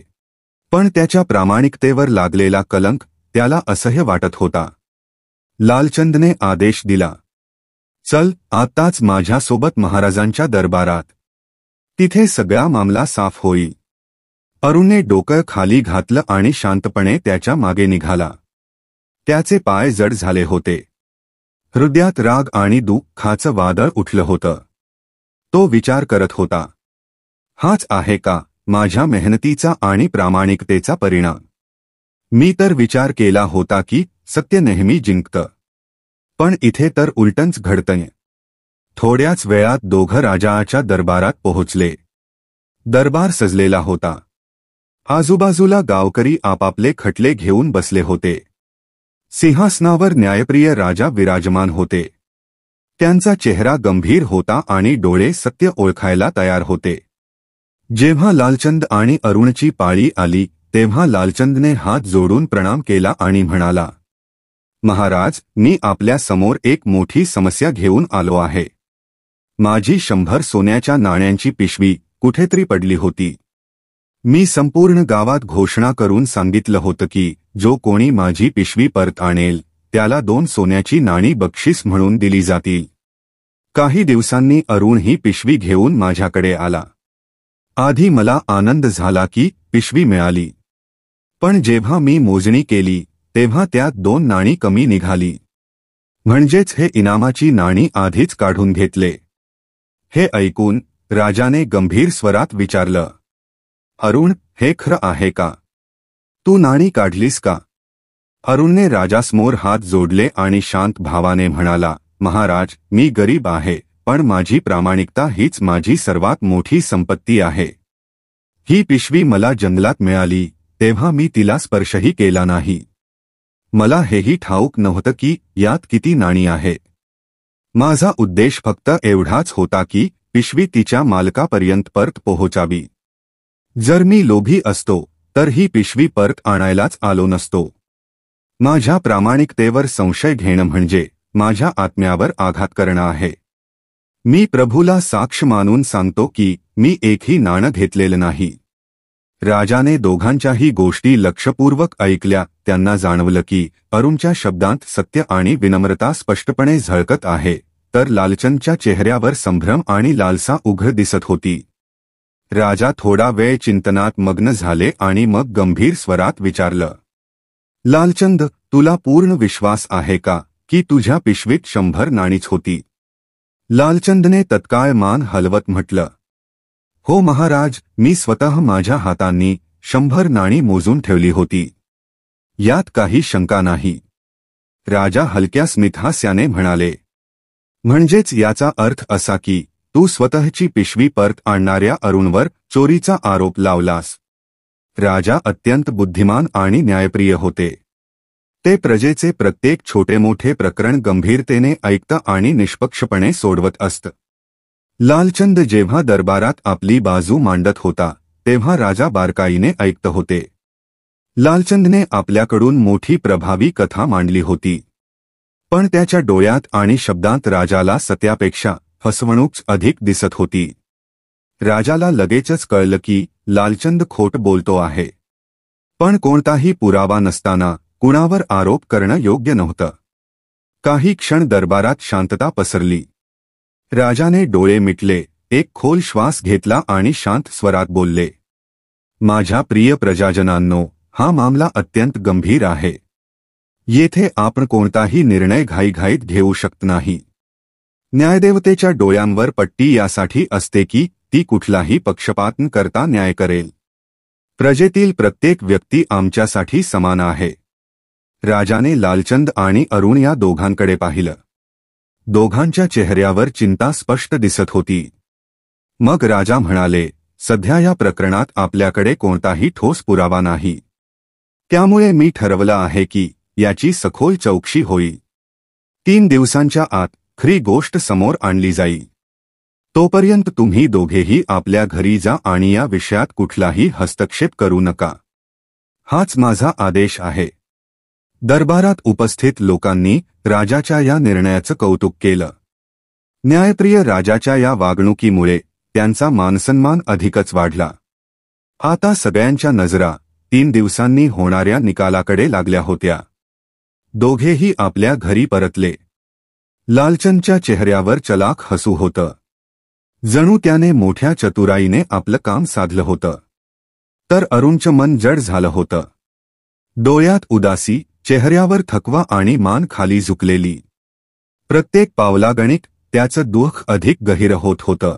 Speaker 1: पण त्याच्या प्रामाणिकतेवर लागलेला कलंक त्याला असह्य वाटत होता. लालचंदने आदेश दिला, चल आत्ताच माझ्यासोबत महाराजांच्या दरबारात. तिथे सगळा मामला साफ होईल. अरुणने डोकं खाली घातलं आणि शांतपणे त्याच्या मागे निघाला. त्याचे पाय जड झाले होते. हृदयात राग आणि दुःखाचं वादळ उठलं होतं. तो विचार करत होता, हाच आहे का माझ्या मेहनतीचा आणि प्रामाणिकतेचा परिणाम? मी तर विचार केला होता की सत्य नेहमी जिंकतं, पण इथे तर उलटंच घडतंय. थोड्याच वेळात दोघं राजाच्या दरबारात पोहोचले. दरबार सजलेला होता. आजूबाजूला गावकरी आपापले खटले घेऊन बसले होते. सिंहासनावर न्यायप्रिय राजा विराजमान होते. त्यांचा चेहरा गंभीर होता आणि डोळे सत्य ओळखायला तयार होते. जेव्हा लालचंद आणि अरुणची पाळी आली तेव्हा लालचंदने हात जोडून प्रणाम केला आणि म्हणाला, महाराज, मी आपल्या समोर एक मोठी समस्या घेऊन आलो आहे. माझी 100 सोन्याच्या नाण्यांची पिशवी कुठेतरी पडली होती. मी संपूर्ण गावात घोषणा करून सांगितलं होतं की जो कोणी माझी पिशवी परत आणेल त्याला 2 सोन्याची नाणी बक्षीस म्हणून दिली जातील. काही दिवसांनी अरुण ही पिशवी घेऊन माझ्याकडे आला. आधी मला आनंद झाला की पिशवी मिळाली, पण जेव्हा मी मोजणी केली तेव्हा त्यात 2 नाणी कमी निघाली. म्हणजेच हे इनामाची नाणी आधीच काढून घेतले. हे ऐकून राजाने गंभीर स्वरात विचारलं, अरुण, हे खरं आहे का? तू नाणी काढलीस का? अरुणने राजासमोर हात जोडले आणि शांत भावाने म्हणाला, महाराज, मी गरीब आहे, पण माझी प्रामाणिकता हीच माझी सर्वात मोठी संपत्ती आहे. ही पिशवी मला जंगलात मिळाली तेव्हा मी तिला स्पर्शही केला नाही. मला हेही ठाऊक नव्हतं की यात किती नाणी आहेत. माझा उद्देश फक्त एवढाच होता की पिशवी तिच्या मालकापर्यंत परत पोहोचावी. जर मी लोभी असतो तर ही पिशवी परत आणायलाच आलो नसतो. माझ्या प्रामाणिकतेवर संशय घेणं म्हणजे माझ्या आत्म्यावर आघात करणं आहे. मी प्रभूला साक्ष मानून सांगतो की मी एकही नाणं घेतलेलं नाही. राजाने दोघांच्याही गोष्टी लक्षपूर्वक ऐकल्या. त्यांना जाणवलं की अरुणच्या शब्दांत सत्य आणि विनम्रता स्पष्टपणे झळकत आहे, तर लालचंदच्या चेहऱ्यावर संभ्रम आणि लालसा उघड दिसत होती. राजा थोडा वेळ चिंतनात मग्न झाले आणि मग गंभीर स्वरात विचारलं, लालचंद, तुला पूर्ण विश्वास आहे का की तुझ्या पिशवीत 100 नाणीच होती? लालचंदने तत्काळ मान हलवत म्हटलं, हो महाराज, मी स्वतः माझ्या हातांनी 100 नाणी मोजून ठेवली होती. यात काही शंका नाही. राजा हलक्या स्मितहास्याने म्हणाले, म्हणजेच याचा अर्थ असा की तू स्वतःची पिशवी परत आणणाऱ्या अरुणवर चोरीचा आरोप लावलास. राजा अत्यंत बुद्धिमान आणि न्यायप्रिय होते. ते प्रजेचे प्रत्येक छोटे मोठे प्रकरण गंभीरतेने ऐकत आणि निष्पक्षपणे सोडवत असत. लालचंद जेव्हा दरबारात आपली बाजू मांडत होता तेव्हा राजा बारकाईने ऐकत होते. लालचंदने आपल्याकडून मोठी प्रभावी कथा मांडली होती, पण त्याच्या डोळ्यात आणि शब्दांत राजाला सत्यापेक्षा फसवणूक अधिक दिसत होती. राजाला लगेचच कळलं की लालचंद खोट बोलतो आहे, पण कोणताही पुरावा नसताना कुणावर आरोप करणं योग्य नव्हतं. काही क्षण दरबारात शांतता पसरली. राजाने डोळे मिटले, एक खोल श्वास घेतला आणि शांत स्वरात बोलले, माझ्या प्रिय प्रजाजनांनो, हा मामला अत्यंत गंभीर आहे. येथे आपण कोणताही निर्णय घाईघाईत घेऊ शकत नाही. न्यायदेवतेच्या डोळ्यांवर पट्टी यासाठी असते की ती कुठलाही पक्षपात न करता न्याय करेल. प्रजेतील प्रत्येक व्यक्ती आमच्यासाठी समान आहे. राजाने लालचंद आणि अरुण या दोघांकडे पाहिलं. दोघांच्या चेहऱ्यावर चिंता स्पष्ट दिसत होती. मग राजा म्हणाले, सध्या या प्रकरणात आपल्याकडे कोणताही ठोस पुरावा नाही. त्यामुळे मी ठरवलं आहे की याची सखोल चौकशी होईल. 3 दिवसांच्या आत खरी गोष्ट समोर आणली जाईल. तोपर्यंत तुम्ही दोघेही आपल्या घरी जा आणि या विषयात कुठलाही हस्तक्षेप करू नका. हाच माझा आदेश आहे. दरबारात उपस्थित लोकांनी राजाच्या या निर्णयाचं कौतुक केलं. न्यायप्रिय राजाच्या या वागणुकीमुळे त्यांचा मानसन्मान अधिकच वाढला. आता सगळ्यांच्या नजरा 3 दिवसांनी होणाऱ्या निकालाकडे लागल्या होत्या. दोघेही आपल्या घरी परतले. लालचंदच्या चेहऱ्यावर चलाख हसू होतं. जणू त्याने मोठ्या चतुराईने आपलं काम साधलं होतं. तर अरुणचं मन जड झालं होतं. डोळ्यात उदासी, चेहऱ्यावर थकवा आणि मान खाली झुकलेली. प्रत्येक पावलागणिक त्याचं दुःख अधिक गहिरं होत होतं.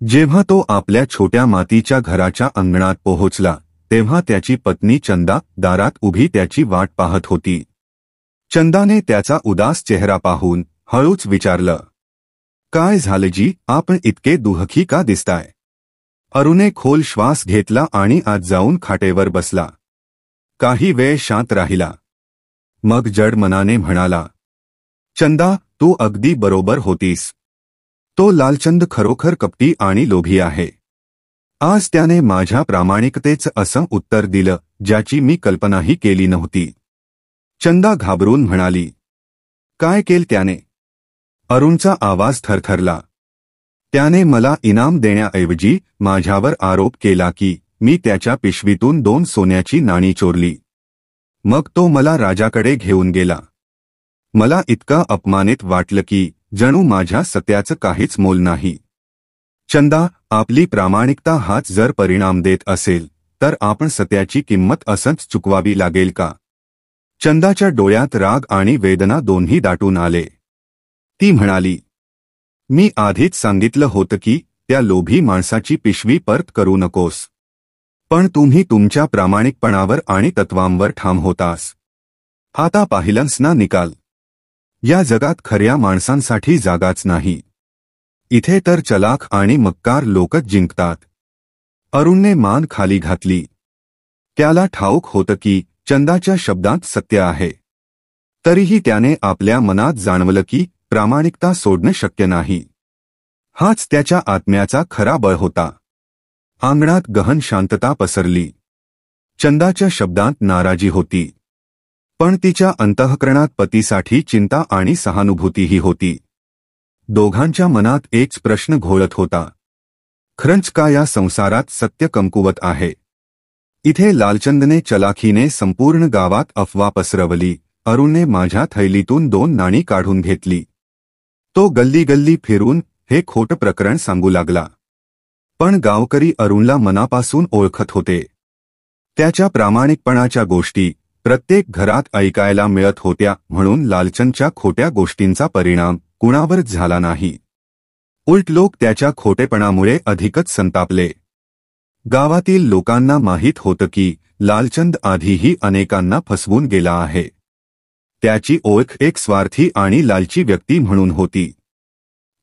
Speaker 1: जेव्हा तो आपल्या छोट्या मातीच्या घराच्या अंगणात पोहोचला तेव्हा त्याची पत्नी चंदा दारात उभी त्याची वाट पाहत होती. चंदाने त्याचा उदास चेहरा पाहून हळूच विचारलं, काय झालं जी, आपण इतके दुःखी का दिसताय? अरुणे खोल श्वास घेतला आणि आत जाऊन खाटेवर बसला. काही वेळ शांत राहिला. मग जड मनाने म्हणाला, चंदा, तू अगदी बरोबर होतीस. तो लालचंद खरोखर कपटी आणि लोभी आहे. आज त्याने माझ्या प्रामाणिकतेचं असं उत्तर दिलं ज्याची मी कल्पनाही केली नव्हती. चंदा घाबरून म्हणाली, काय केलं त्याने? अरुणचा आवाज थरथरला. त्याने मला इनाम देण्याऐवजी माझ्यावर आरोप केला की मी त्याच्या पिशवीतून 2 सोन्याची नाणी चोरली. मग तो मला राजाकडे घेऊन गेला. मला इतका अपमानित वाटलं की जणू माझ्या सत्याचं काहीच मोल नाही. चंदा, आपली प्रामाणिकता हाच जर परिणाम देत असेल तर आपण सत्याची किंमत असंच चुकवावी लागेल का? चंदाच्या डोळ्यात राग आणि वेदना दोन्ही दाटून आले. ती म्हणाली, मी आधीच सांगितलं होतं की त्या लोभी माणसाची पिशवी परत करू नकोस. पण तुम्ही तुमच्या प्रामाणिकपणावर आणि तत्वांवर ठाम होतास. आता पाहिलंस ना निकाल. या जगात खऱ्या माणसांसाठी जागाच नाही. इथे तर चलाख आणि मक्कार लोकच जिंकतात. अरुणने मान खाली घातली. त्याला ठाऊक होतं की चंदाच्या शब्दात सत्य आहे. तरीही त्याने आपल्या मनात जाणवलं की प्रामाणिकता सोडणं शक्य नाही. हाच त्याच्या आत्म्याचा खरा बळ होता. अंगणात गहन शांतता पसरली. चंदाच्या शब्दांत नाराजी होती, पण तिच्या अंतःकरणात पतीसाठी चिंता आणि सहानुभूतीही होती. दोघांच्या मनात एकच प्रश्न घोळत होता, खरंच का या संसारात सत्य कमकुवत आहे? इथे लालचंदने चलाखीने संपूर्ण गावात अफवा पसरवली. अरुणने माझ्या थैलीतून 2 नाणी काढून घेतली. तो गल्ली गल्ली फिरून हे खोटं प्रकरण सांगू लागला. पण गावकरी अरुणला मनापासून ओळखत होते. त्याच्या प्रामाणिकपणाच्या गोष्टी प्रत्येक घरात ऐकायला मिळत होत्या. म्हणून लालचंदच्या खोट्या गोष्टींचा परिणाम कुणावरच झाला नाही. उलट लोक त्याच्या खोटेपणामुळे अधिकच संतापले. गावातील लोकांना माहीत होतं की लालचंद आधीही अनेकांना फसवून गेला आहे. त्याची ओळख एक स्वार्थी आणि लालची व्यक्ती म्हणून होती.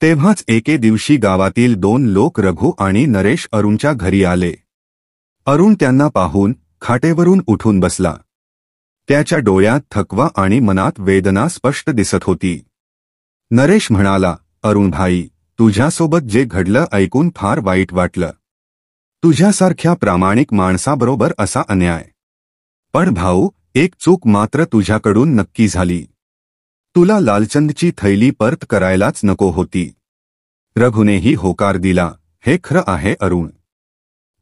Speaker 1: तेव्हाच एके दिवशी गावातील 2 लोक रघु आणि नरेश अरुणच्या घरी आले. अरुण त्यांना पाहून खाटेवरून उठून बसला. त्याच्या डोळ्यात थकवा आणि मनात वेदना स्पष्ट दिसत होती. नरेश म्हणाला, अरुण भाई, तुझ्यासोबत जे घडलं ऐकून फार वाईट वाटलं. तुझ्यासारख्या प्रामाणिक माणसाबरोबर असा अन्याय. पण भाऊ, एक चूक मात्र तुझ्याकडून नक्की झाली. तुला लालचंदची थैली परत करायलाच नको होती. रघुनेही होकार दिला. हे खरं आहे अरुण.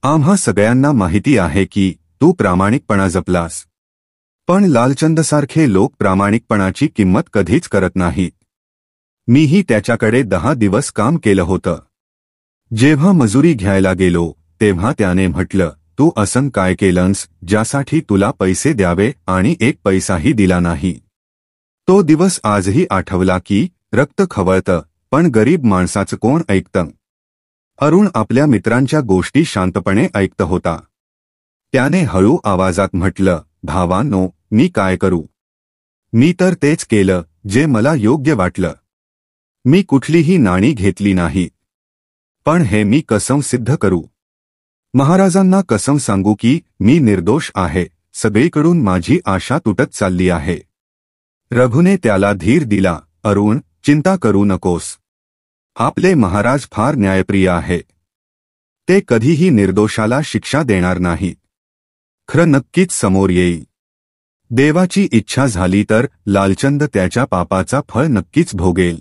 Speaker 1: आम्हा सगळ्यांना माहिती आहे की तू प्रामाणिकपणा जपलास. पण लालचंदसारखे लोक प्रामाणिकपणाची किंमत कधीच करत नाहीत. मीही त्याच्याकडे 10 दिवस काम केलं होतं. जेव्हा मजुरी घ्यायला गेलो तेव्हा त्याने म्हटलं, तू असं काय केलंस ज्यासाठी तुला पैसे द्यावे आणि एक पैसाही दिला नाही. तो दिवस आजही आठवला की रक्त खवळतं, पण गरीब माणसाचं कोण ऐकतं. अरुण आपल्या मित्रांच्या गोष्टी शांतपणे ऐकत होता. त्याने हळू आवाजात म्हटलं, भावांनो, मी काय करू. मी तर तेच केलं जे मला योग्य वाटलं. मी कुठलीही नाणी घेतली नाही. पण हे मी कसं सिद्ध करू. महाराजांना कसं सांगू की मी निर्दोष आहे. सगळीकडून माझी आशा तुटत चालली आहे. रघुने त्याला धीर दिला. अरुण, चिंता करू नकोस. आपले महाराज फार न्यायप्रिय आहे. ते कधीही निर्दोषाला शिक्षा देणार नाहीत. खरं नक्कीच समोर येईल. देवाची इच्छा झाली तर लालचंद त्याच्या पापाचा फळ नक्कीच भोगेल.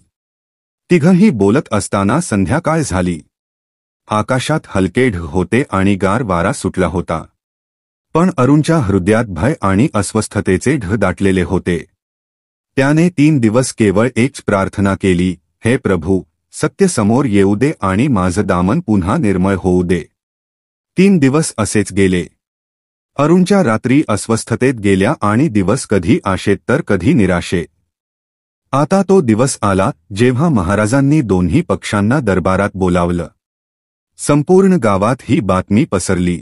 Speaker 1: तिघंही बोलत असताना संध्याकाळ झाली. आकाशात हलके ढग होते आणि गार वारा सुटला होता. पण अरुणच्या हृदयात भय आणि अस्वस्थतेचे ढग दाटलेले होते. त्याने 3 दिवस केवळ एकच प्रार्थना केली, हे प्रभू, सत्य समोर येऊ दे आणि माझं दामन पुन्हा निर्मळ होऊ दे. 3 दिवस असेच गेले. अरुणच्या रात्री अस्वस्थतेत गेल्या आणि दिवस कधी आशेत तर कधी निराशेत. आता तो दिवस आला जेव्हा महाराजांनी दोन्ही पक्षांना दरबारात बोलावलं. संपूर्ण गावात ही बातमी पसरली.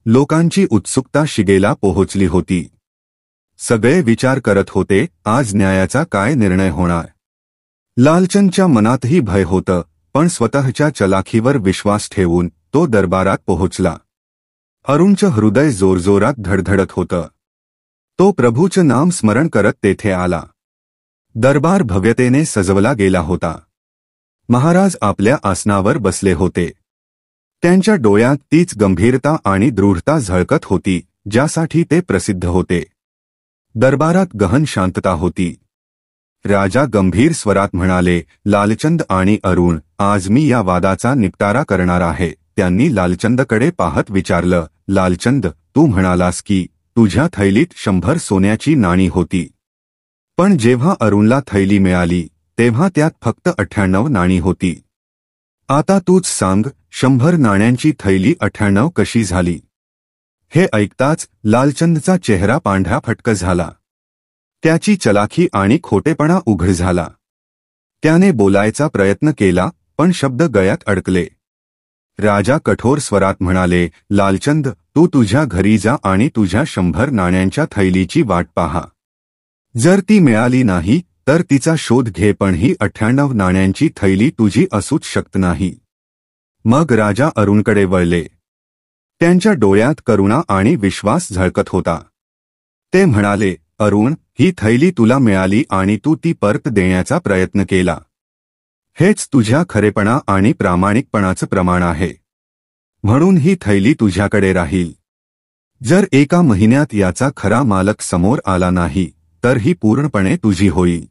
Speaker 1: लोकांची उत्सुकता शिगेला पोहोचली होती. सगळे विचार करत होते, आज न्यायाचा काय निर्णय होणार. लालचंदच्या मनातही भय होतं, पण स्वतःच्या चलाखीवर विश्वास ठेवून तो दरबारात पोहोचला. अरुणचं हृदय जोरजोरात धडधडत होतं. तो प्रभूचं नाम स्मरण करत तेथे आला. दरबार भव्यतेने सजवला गेला होता. महाराज आपल्या आसनावर बसले होते. त्यांच्या डोळ्यात तीच गंभीरता आणि दृढता झळकत होती ज्यासाठी ते प्रसिद्ध होते. दरबारात गहन शांतता होती. राजा गंभीर स्वरात म्हणाले, लालचंद आणि अरुण, आज मी या वादाचा निपटारा करणार आहे. त्यांनी लालचंदकडे पाहत विचारलं, लालचंद, तू म्हणालास की तुझ्या थैलीत 100 सोन्याची नाणी होती. पण जेव्हा अरुणला थैली मिळाली तेव्हा त्यात फक्त 98 नाणी होती. आता तूच सांग, 100 नाण्यांची थैली 98 कशी झाली. हे ऐकताच लालचंदचा चेहरा पांढरा फटक झाला. त्याची चलाखी आणि खोटेपणा उघड झाला. त्याने बोलायचा प्रयत्न केला, पण शब्द गळ्यात अडकले. राजा कठोर स्वरात म्हणाले, लालचंद, तू तुझ्या घरी जा आणि तुझ्या 100 नाण्यांच्या थैलीची वाट पहा. जर ती मिळाली नाही तर तिचा शोध घे, पण ही 98 नाण्यांची थैली तुझी असूच शकत नाही. मग राजा अरुणकडे वळले. त्यांच्या डोळ्यात करुणा आणि विश्वास झळकत होता. ते म्हणाले, अरुण, ही थैली तुला मिळाली आणि तू ती परत देण्याचा प्रयत्न केला. हेच तुझ्या खरेपणा आणि प्रामाणिकपणाचं प्रमाण आहे. म्हणून ही थैली तुझ्याकडे राहील. जर एका महिन्यात याचा खरा मालक समोर आला नाही तर ही पूर्णपणे तुझी होईल.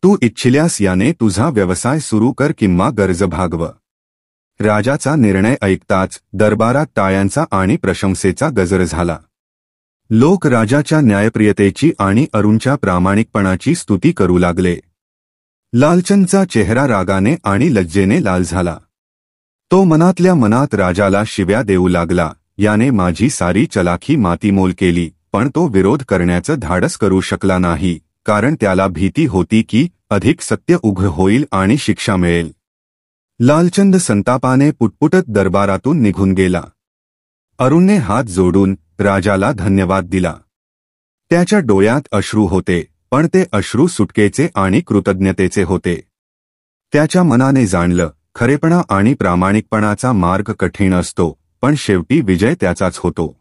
Speaker 1: तू इच्छिल्यास याने तुझा व्यवसाय सुरू कर किंवा गरज भागव. राजाचा निर्णय ऐकताच दरबारात टाळ्यांचा आणि प्रशंसेचा गजर झाला. लोक राजाच्या न्यायप्रियतेची आणि अरुणच्या प्रामाणिकपणाची स्तुती करू लागले. लालचंदचा चेहरा रागाने आणि लज्जेने लाल झाला. तो मनातल्या मनात राजाला शिव्या देऊ लागला, याने माझी सारी चलाखी मातीमोल केली. पण तो विरोध करण्याचं धाडस करू शकला नाही, कारण त्याला भीती होती की अधिक सत्य उघड होईल आणि शिक्षा मिळेल. लालचंद संतापाने पुटपुटत दरबारातून निघून गेला. अरुणने हात जोडून राजाला धन्यवाद दिला. त्याच्या डोळ्यात अश्रू होते, पण ते अश्रू सुटकेचे आणि कृतज्ञतेचे होते. त्याच्या मनाने जाणलं, खरेपणा आणि प्रामाणिकपणाचा मार्ग कठीण असतो, पण शेवटी विजय त्याचाच होतो.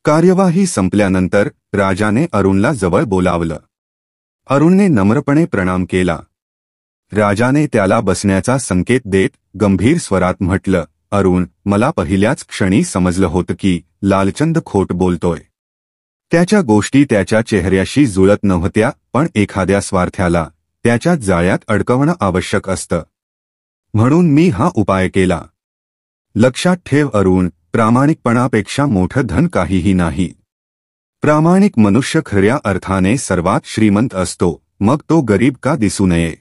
Speaker 1: कार्यवाही संपल्यानंतर राजाने अरुणला जवळ बोलावलं. अरुणने नम्रपणे प्रणाम केला. राजाने त्याला बसण्याचा संकेत देत गंभीर स्वरात म्हटलं, अरुण, मला पहिल्याच क्षणी समजलं होतं की लालचंद खोट बोलतोय. त्याच्या गोष्टी त्याच्या चेहऱ्याशी जुळत नव्हत्या, पण एखाद्या स्वार्थ्याला त्याच्या जाळ्यात अडकवणं आवश्यक असतं. म्हणून मी हा उपाय केला. लक्षात ठेव अरुण, प्रामाणिकपणापेक्षा मोठं धन काहीही नाही. प्रामाणिक मनुष्य खऱ्या अर्थाने सर्वात श्रीमंत असतो, मग तो गरीब का दिसू नये.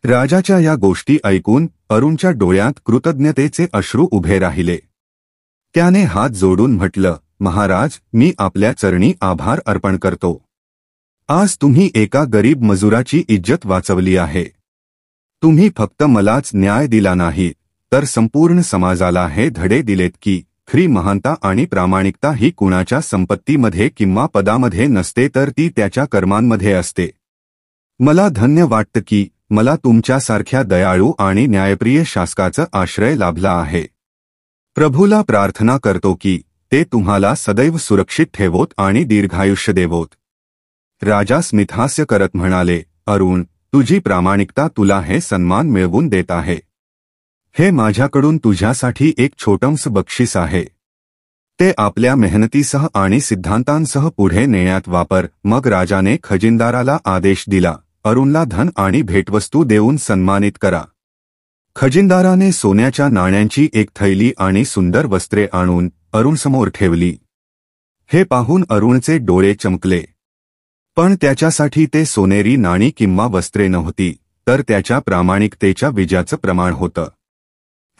Speaker 1: राजाच्या या गोष्टी ऐकून अरुणच्या डोळ्यात कृतज्ञतेचे अश्रू उभे राहिले. त्याने हात जोडून म्हटलं, महाराज, मी आपल्या चरणी आभार अर्पण करतो. आज तुम्ही एका गरीब मजुराची इज्जत वाचवली आहे. तुम्ही फक्त मलाच न्याय दिला नाही, तर संपूर्ण समाजाला हे धडे दिलेत की खरी महानता आणि प्रामाणिकता ही कुणाच्या संपत्तीमध्ये किंवा पदामध्ये नसते, तर ती त्याच्या कर्मांमध्ये असते. मला धन्य वाटतं की मला तुमच्यासारख्या दयाळू आणि न्यायप्रिय शासकाचा आश्रय लाभला आहे. प्रभूला प्रार्थना करतो की ते तुम्हाला सदैव सुरक्षित ठेवोत आणि दीर्घायुष्य देवोत. राजा स्मितहास्य करत म्हणाले, अरुण, तुझी प्रामाणिकता तुला हे सन्मान मिळवून देत आहे. हे माझ्याकडून तुझ्यासाठी एक छोटंसं बक्षीस आहे. ते आपल्या मेहनतीसह आणि सिद्धांतांसह पुढे नेण्यात वापर. मग राजाने खजिनदाराला आदेश दिला, अरुणला धन आणि भेटवस्तू देऊन सन्मानित करा. खजिनदाराने सोन्याच्या नाण्यांची एक थैली आणि सुंदर वस्त्रे आणून अरुणसमोर ठेवली. हे पाहून अरुणचे डोळे चमकले. पण त्याच्यासाठी ते सोनेरी नाणी किंवा वस्त्रे नव्हती, तर त्याच्या प्रामाणिकतेच्या विजयाचं प्रमाण होतं.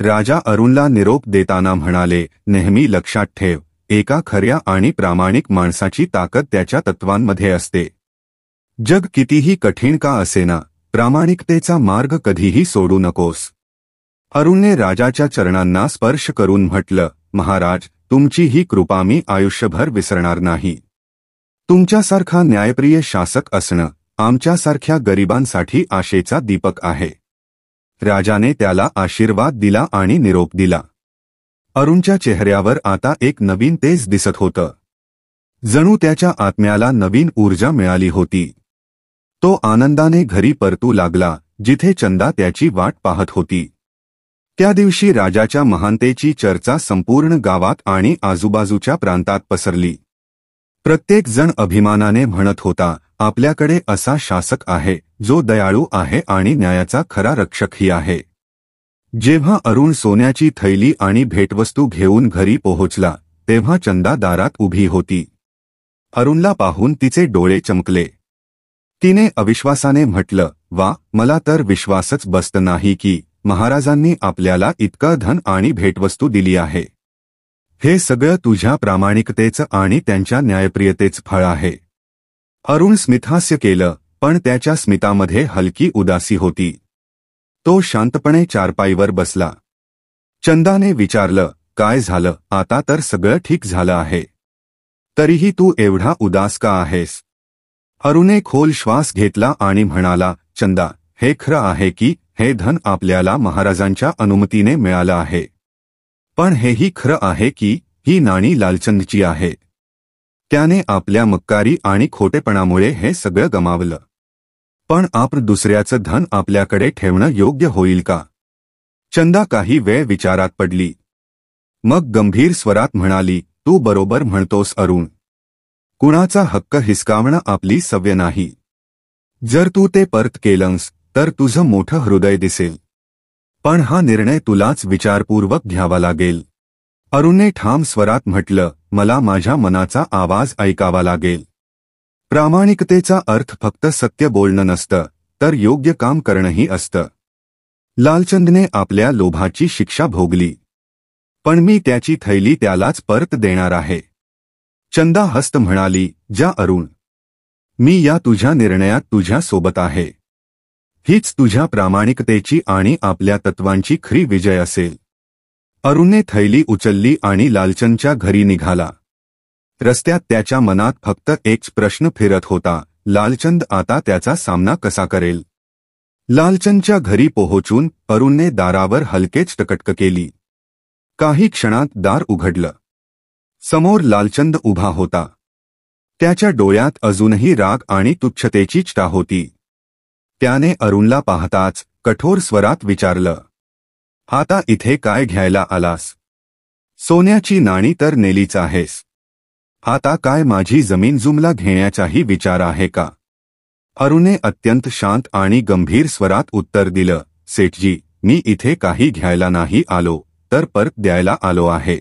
Speaker 1: राजा अरुणला निरोप देताना म्हणाले, नेहमी लक्षात ठेव, एका खऱ्या आणि प्रामाणिक माणसाची ताकद त्याच्या तत्वांमध्ये असते. जग कितीही कठीण का असेना, प्रामाणिकतेचा मार्ग कधीही सोडू नकोस. अरुणने राजाच्या चरणांना स्पर्श करून म्हटलं, महाराज, तुमची ही कृपा मी आयुष्यभर विसरणार नाही. तुमच्यासारखा न्यायप्रिय शासक असणं आमच्यासारख्या गरिबांसाठी आशेचा दीपक आहे. राजाने त्याला आशीर्वाद दिला आणि निरोप दिला. अरुणच्या चेहऱ्यावर आता एक नवीन तेज दिसत होतं. जणू त्याच्या आत्म्याला नवीन ऊर्जा मिळाली होती. तो आनंदाने घरी परतू लागला, जिथे चंदा त्याची वाट पाहत होती. त्या दिवशी राजाच्या महानतेची चर्चा संपूर्ण गावात आणि आजूबाजूच्या प्रांतात पसरली. प्रत्येक जण अभिमानाने म्हणत होता, आपल्याकडे असा शासक आहे जो दयाळू आहे आणि न्यायाचा खरा रक्षकही आहे. जेव्हा अरुण सोन्याची थैली आणि भेटवस्तू घेऊन घरी पोहोचला, तेव्हा चंदा दारात उभी होती. अरुणला पाहून तिचे डोळे चमकले. तिने अविश्वासाने म्हटलं, वा, मला तर विश्वासच बसत नाही की महाराजांनी आपल्याला इतकं धन आणि भेटवस्तू दिली आहे. हे सगळं तुझ्या प्रामाणिकतेचं आणि त्यांच्या न्यायप्रियतेचं फळ आहे. अरुण स्मितहास्य केलं, पण त्याच्या स्मितामध्ये हलकी उदासी होती. तो शांतपणे चारपाईवर बसला. चंदाने विचारलं, काय झालं? आता तर सगळं ठीक झालं आहे. तरीही तू एवढा उदास का आहेस? अरुणे खोल श्वास घेतला आणि म्हणाला, चंदा, हे खरं आहे की हे धन आपल्याला महाराजांच्या अनुमतीने मिळालं आहे. पण हेही खरं आहे की ही नाणी लालचंदची आहेत. त्याने आपल्या मक्कारी आणि खोटेपणामुळे हे सगळं गमावलं. पण आपण दुसऱ्याचं धन आपल्याकडे ठेवणं योग्य होईल का? चंदा काही वेळ विचारात पडली. मग गंभीर स्वरात म्हणाली, तू बरोबर म्हणतोस अरुण. कुणाचा हक्क हिसकावणं आपली सवय नाही. जर तू ते परत केलंस तर तुझं मोठं हृदय दिसेल. पण हा निर्णय तुलाच विचारपूर्वक घ्यावा लागेल. अरुणने ठाम स्वरात म्हटलं, मला माझ्या मनाचा आवाज ऐकावा लागेल. प्रामाणिकतेचा अर्थ फक्त सत्य बोलणं नसतं, तर योग्य काम करणंही असतं. लालचंदने आपल्या लोभाची शिक्षा भोगली, पण मी त्याची थैली त्यालाच परत देणार आहे. चंदा हस्त म्हणाली, जा अरुण, मी या तुझ्या निर्णयात तुझ्या सोबत आहे. हीच तुझ्या प्रामाणिकतेची आणि आपल्या तत्वांची खरी विजय असेल. अरुणने थैली उचलली आणि लालचंदच्या घरी निघाला. रस्त्यात त्याच्या मनात फक्त एकच प्रश्न फिरत होता, लालचंद आता त्याचा सामना कसा करेल? लालचंदच्या घरी पोहोचून अरुणने दारावर हलकेच टकटक केली. काही क्षणात दार उघडलं. समोर लालचंद उभा होता. त्याच्या डोळ्यात अजूनही राग आणि तुच्छतेची चिता होती. त्याने अरुणला पाहताच कठोर स्वरात विचारलं, आता इथे काय घ्यायला आलास? सोन्याची नाणी तर नेलीच आहेस. आता काय माझी जमीन जुमला घेण्याचाही विचार आहे का? अरुणने अत्यंत शांत आणि गंभीर स्वरात उत्तर दिलं, सेठजी, मी इथे काही घ्यायला नाही आलो, तर परत द्यायला आलो आहे.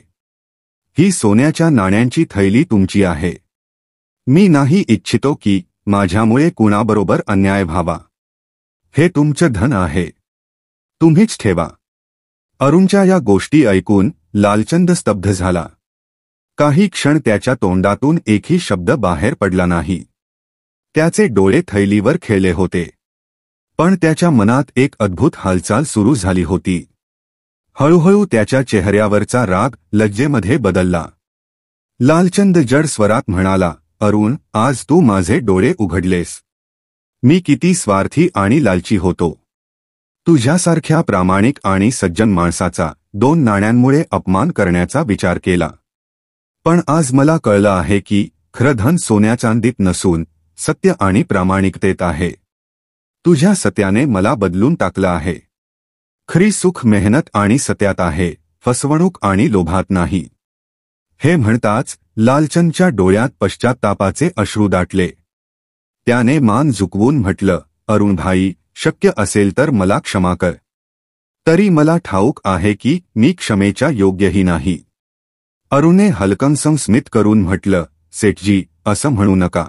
Speaker 1: ही सोन्याच्या नाण्यांची थैली तुमची आहे. मी नाही इच्छितो की माझ्यामुळे कुणाबरोबर अन्याय व्हावा. हे तुमचं धन आहे, तुम्हीच ठेवा. अरुणच्या या गोष्टी ऐकून लालचंद स्तब्ध झाला. काही क्षण त्याच्या तोंडातून एकही शब्द बाहेर पडला नाही. त्याचे डोळे थैलीवर खेळले होते. पण त्याच्या मनात एक अद्भुत हालचाल सुरू झाली होती. हळूहळू त्याच्या चेहऱ्यावरचा राग लज्जेमध्ये बदलला. लालचंद जड स्वरात म्हणाला, अरुण, आज तू माझे डोळे उघडलेस. मी किती स्वार्थी आणि लालची होतो. तुझ्यासारख्या प्रामाणिक आणि सज्जन माणसाचा 2 नाण्यांमुळे अपमान करण्याचा विचार केला. पण आज मला कळलं आहे की खरं धन सोन्या चांदीत नसून सत्य आणि प्रामाणिकतेत आहे. तुझ्या सत्याने मला बदलून टाकलं आहे. खरी सुख मेहनत आणि सत्यात आहे, फसवणूक आणि लोभात नाही. हे म्हणताच लालचंदच्या डोळ्यात पश्चात्तापाचे अश्रू दाटले. त्याने मान झुकवून म्हटलं, अरुण भाई, शक्य असेल तर मला क्षमा कर. तरी मला ठाऊक आहे की मी क्षमेच्या योग्यही नाही. अरुणने हलकंसं स्मित करून म्हटलं, सेठजी, असं म्हणू नका.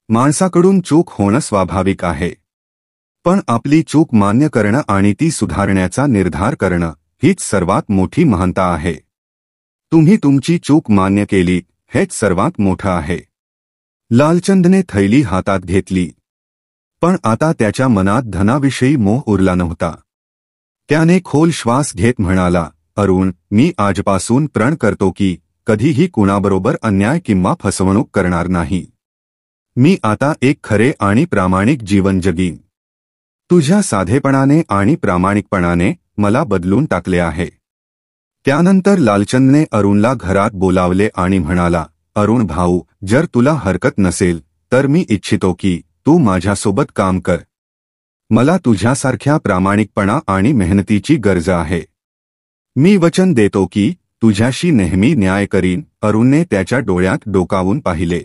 Speaker 1: माणसाकडून चूक होणं स्वाभाविक आहे. पण आपली चूक मान्य करणं आणि ती सुधारण्याचा निर्धार करणं हीच सर्वात मोठी महानता आहे. तुम्ही तुमची चूक मान्य केली, हेच सर्वात मोठं आहे. लालचंदने थैली हातात घेतली. पण आता त्याच्या मनात धनाविषयी मोह उरला नव्हता. त्याने खोल श्वास घेत म्हणाला, अरुण, मी आजपासून प्रण करतो की कधीही कुणाबरोबर अन्याय किंवा फसवणूक करणार नाही. मी आता एक खरे आणि प्रामाणिक जीवन जगीन. तुझ्या साधेपणाने आणि प्रामाणिकपणाने मला बदलून टाकले आहे. त्यानंतर लालचंदने अरुणला घरात बोलावले आणि म्हणाला, अरुण भाऊ, जर तुला हरकत नसेल तर मी इच्छितो की तू माझ्यासोबत काम कर. मला तुझ्यासारख्या प्रामाणिकपणा आणि मेहनतीची गरज आहे. मी वचन देतो की तुझ्याशी नेहमी न्याय करीन. अरुणने त्याच्या डोळ्यात डोकावून पाहिले.